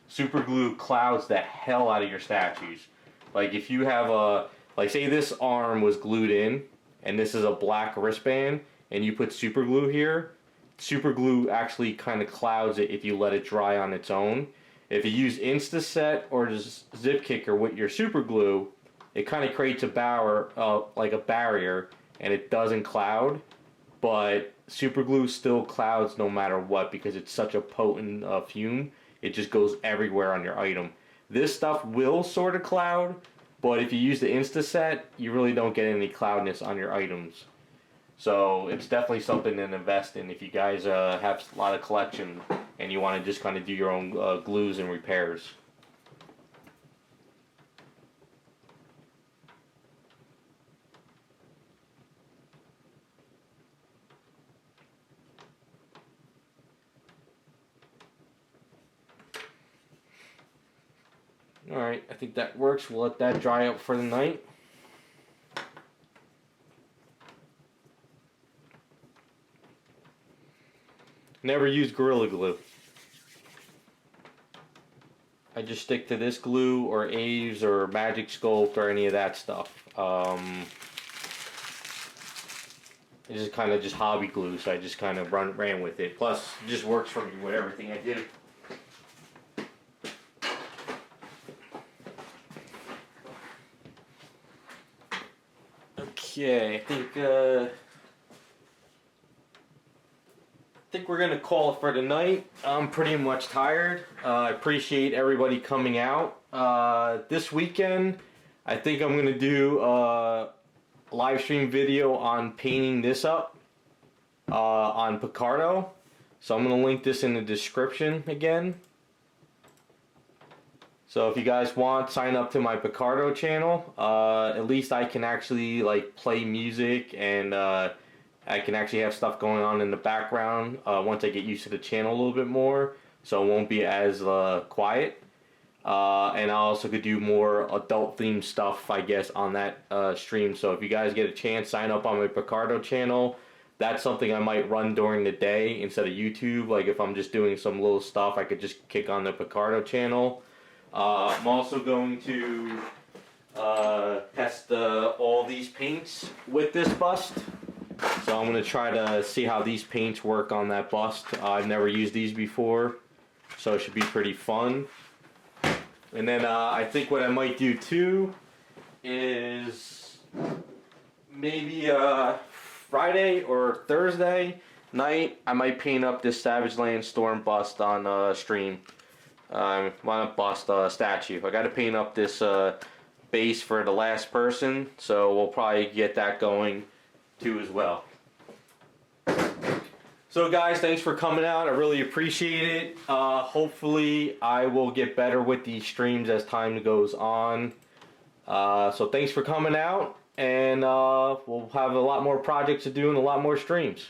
Super glue clouds the hell out of your statues. Like if you have like say this arm was glued in, and this is a black wristband, and you put super glue here, super glue actually kind of clouds it if you let it dry on its own. If you use Instaset or just Zip Kicker with your super glue, it kind of creates a like a barrier, and it doesn't cloud. But super glue still clouds no matter what because it's such a potent fume. It just goes everywhere on your item. This stuff will sort of cloud, but if you use the Instaset, you really don't get any cloudness on your items. So it's definitely something to invest in if you guys have a lot of collection and you want to just kind of do your own glues and repairs. Alright, I think that works. We'll let that dry out for the night. Never use Gorilla Glue. I just stick to this glue or Aves or Magic Sculpt or any of that stuff. This is kind of just hobby glue, so I just kind of ran with it. Plus, it just works for me with everything I do. Okay, I think we're gonna call it for tonight. I'm pretty much tired. I appreciate everybody coming out. This weekend, I think I'm gonna do a live stream video on painting this up on Picardo. So I'm gonna link this in the description again. So if you guys want, sign up to my Picardo channel. At least I can actually like play music and I can actually have stuff going on in the background once I get used to the channel a little bit more, so it won't be as quiet. And I also could do more adult themed stuff, I guess, on that stream. So if you guys get a chance, sign up on my Picardo channel. That's something I might run during the day instead of YouTube. Like if I'm just doing some little stuff, I could just kick on the Picardo channel. I'm also going to test all these paints with this bust. So I'm going to try to see how these paints work on that bust. I've never used these before, so it should be pretty fun. And then I think what I might do too is maybe Friday or Thursday night, I might paint up this Savage Land Storm bust on stream. Well, not bust, statue. I got to paint up this base for the last person, so we'll probably get that going too as well. So guys, thanks for coming out. I really appreciate it. Hopefully I will get better with these streams as time goes on. So thanks for coming out, and we'll have a lot more projects to do and a lot more streams.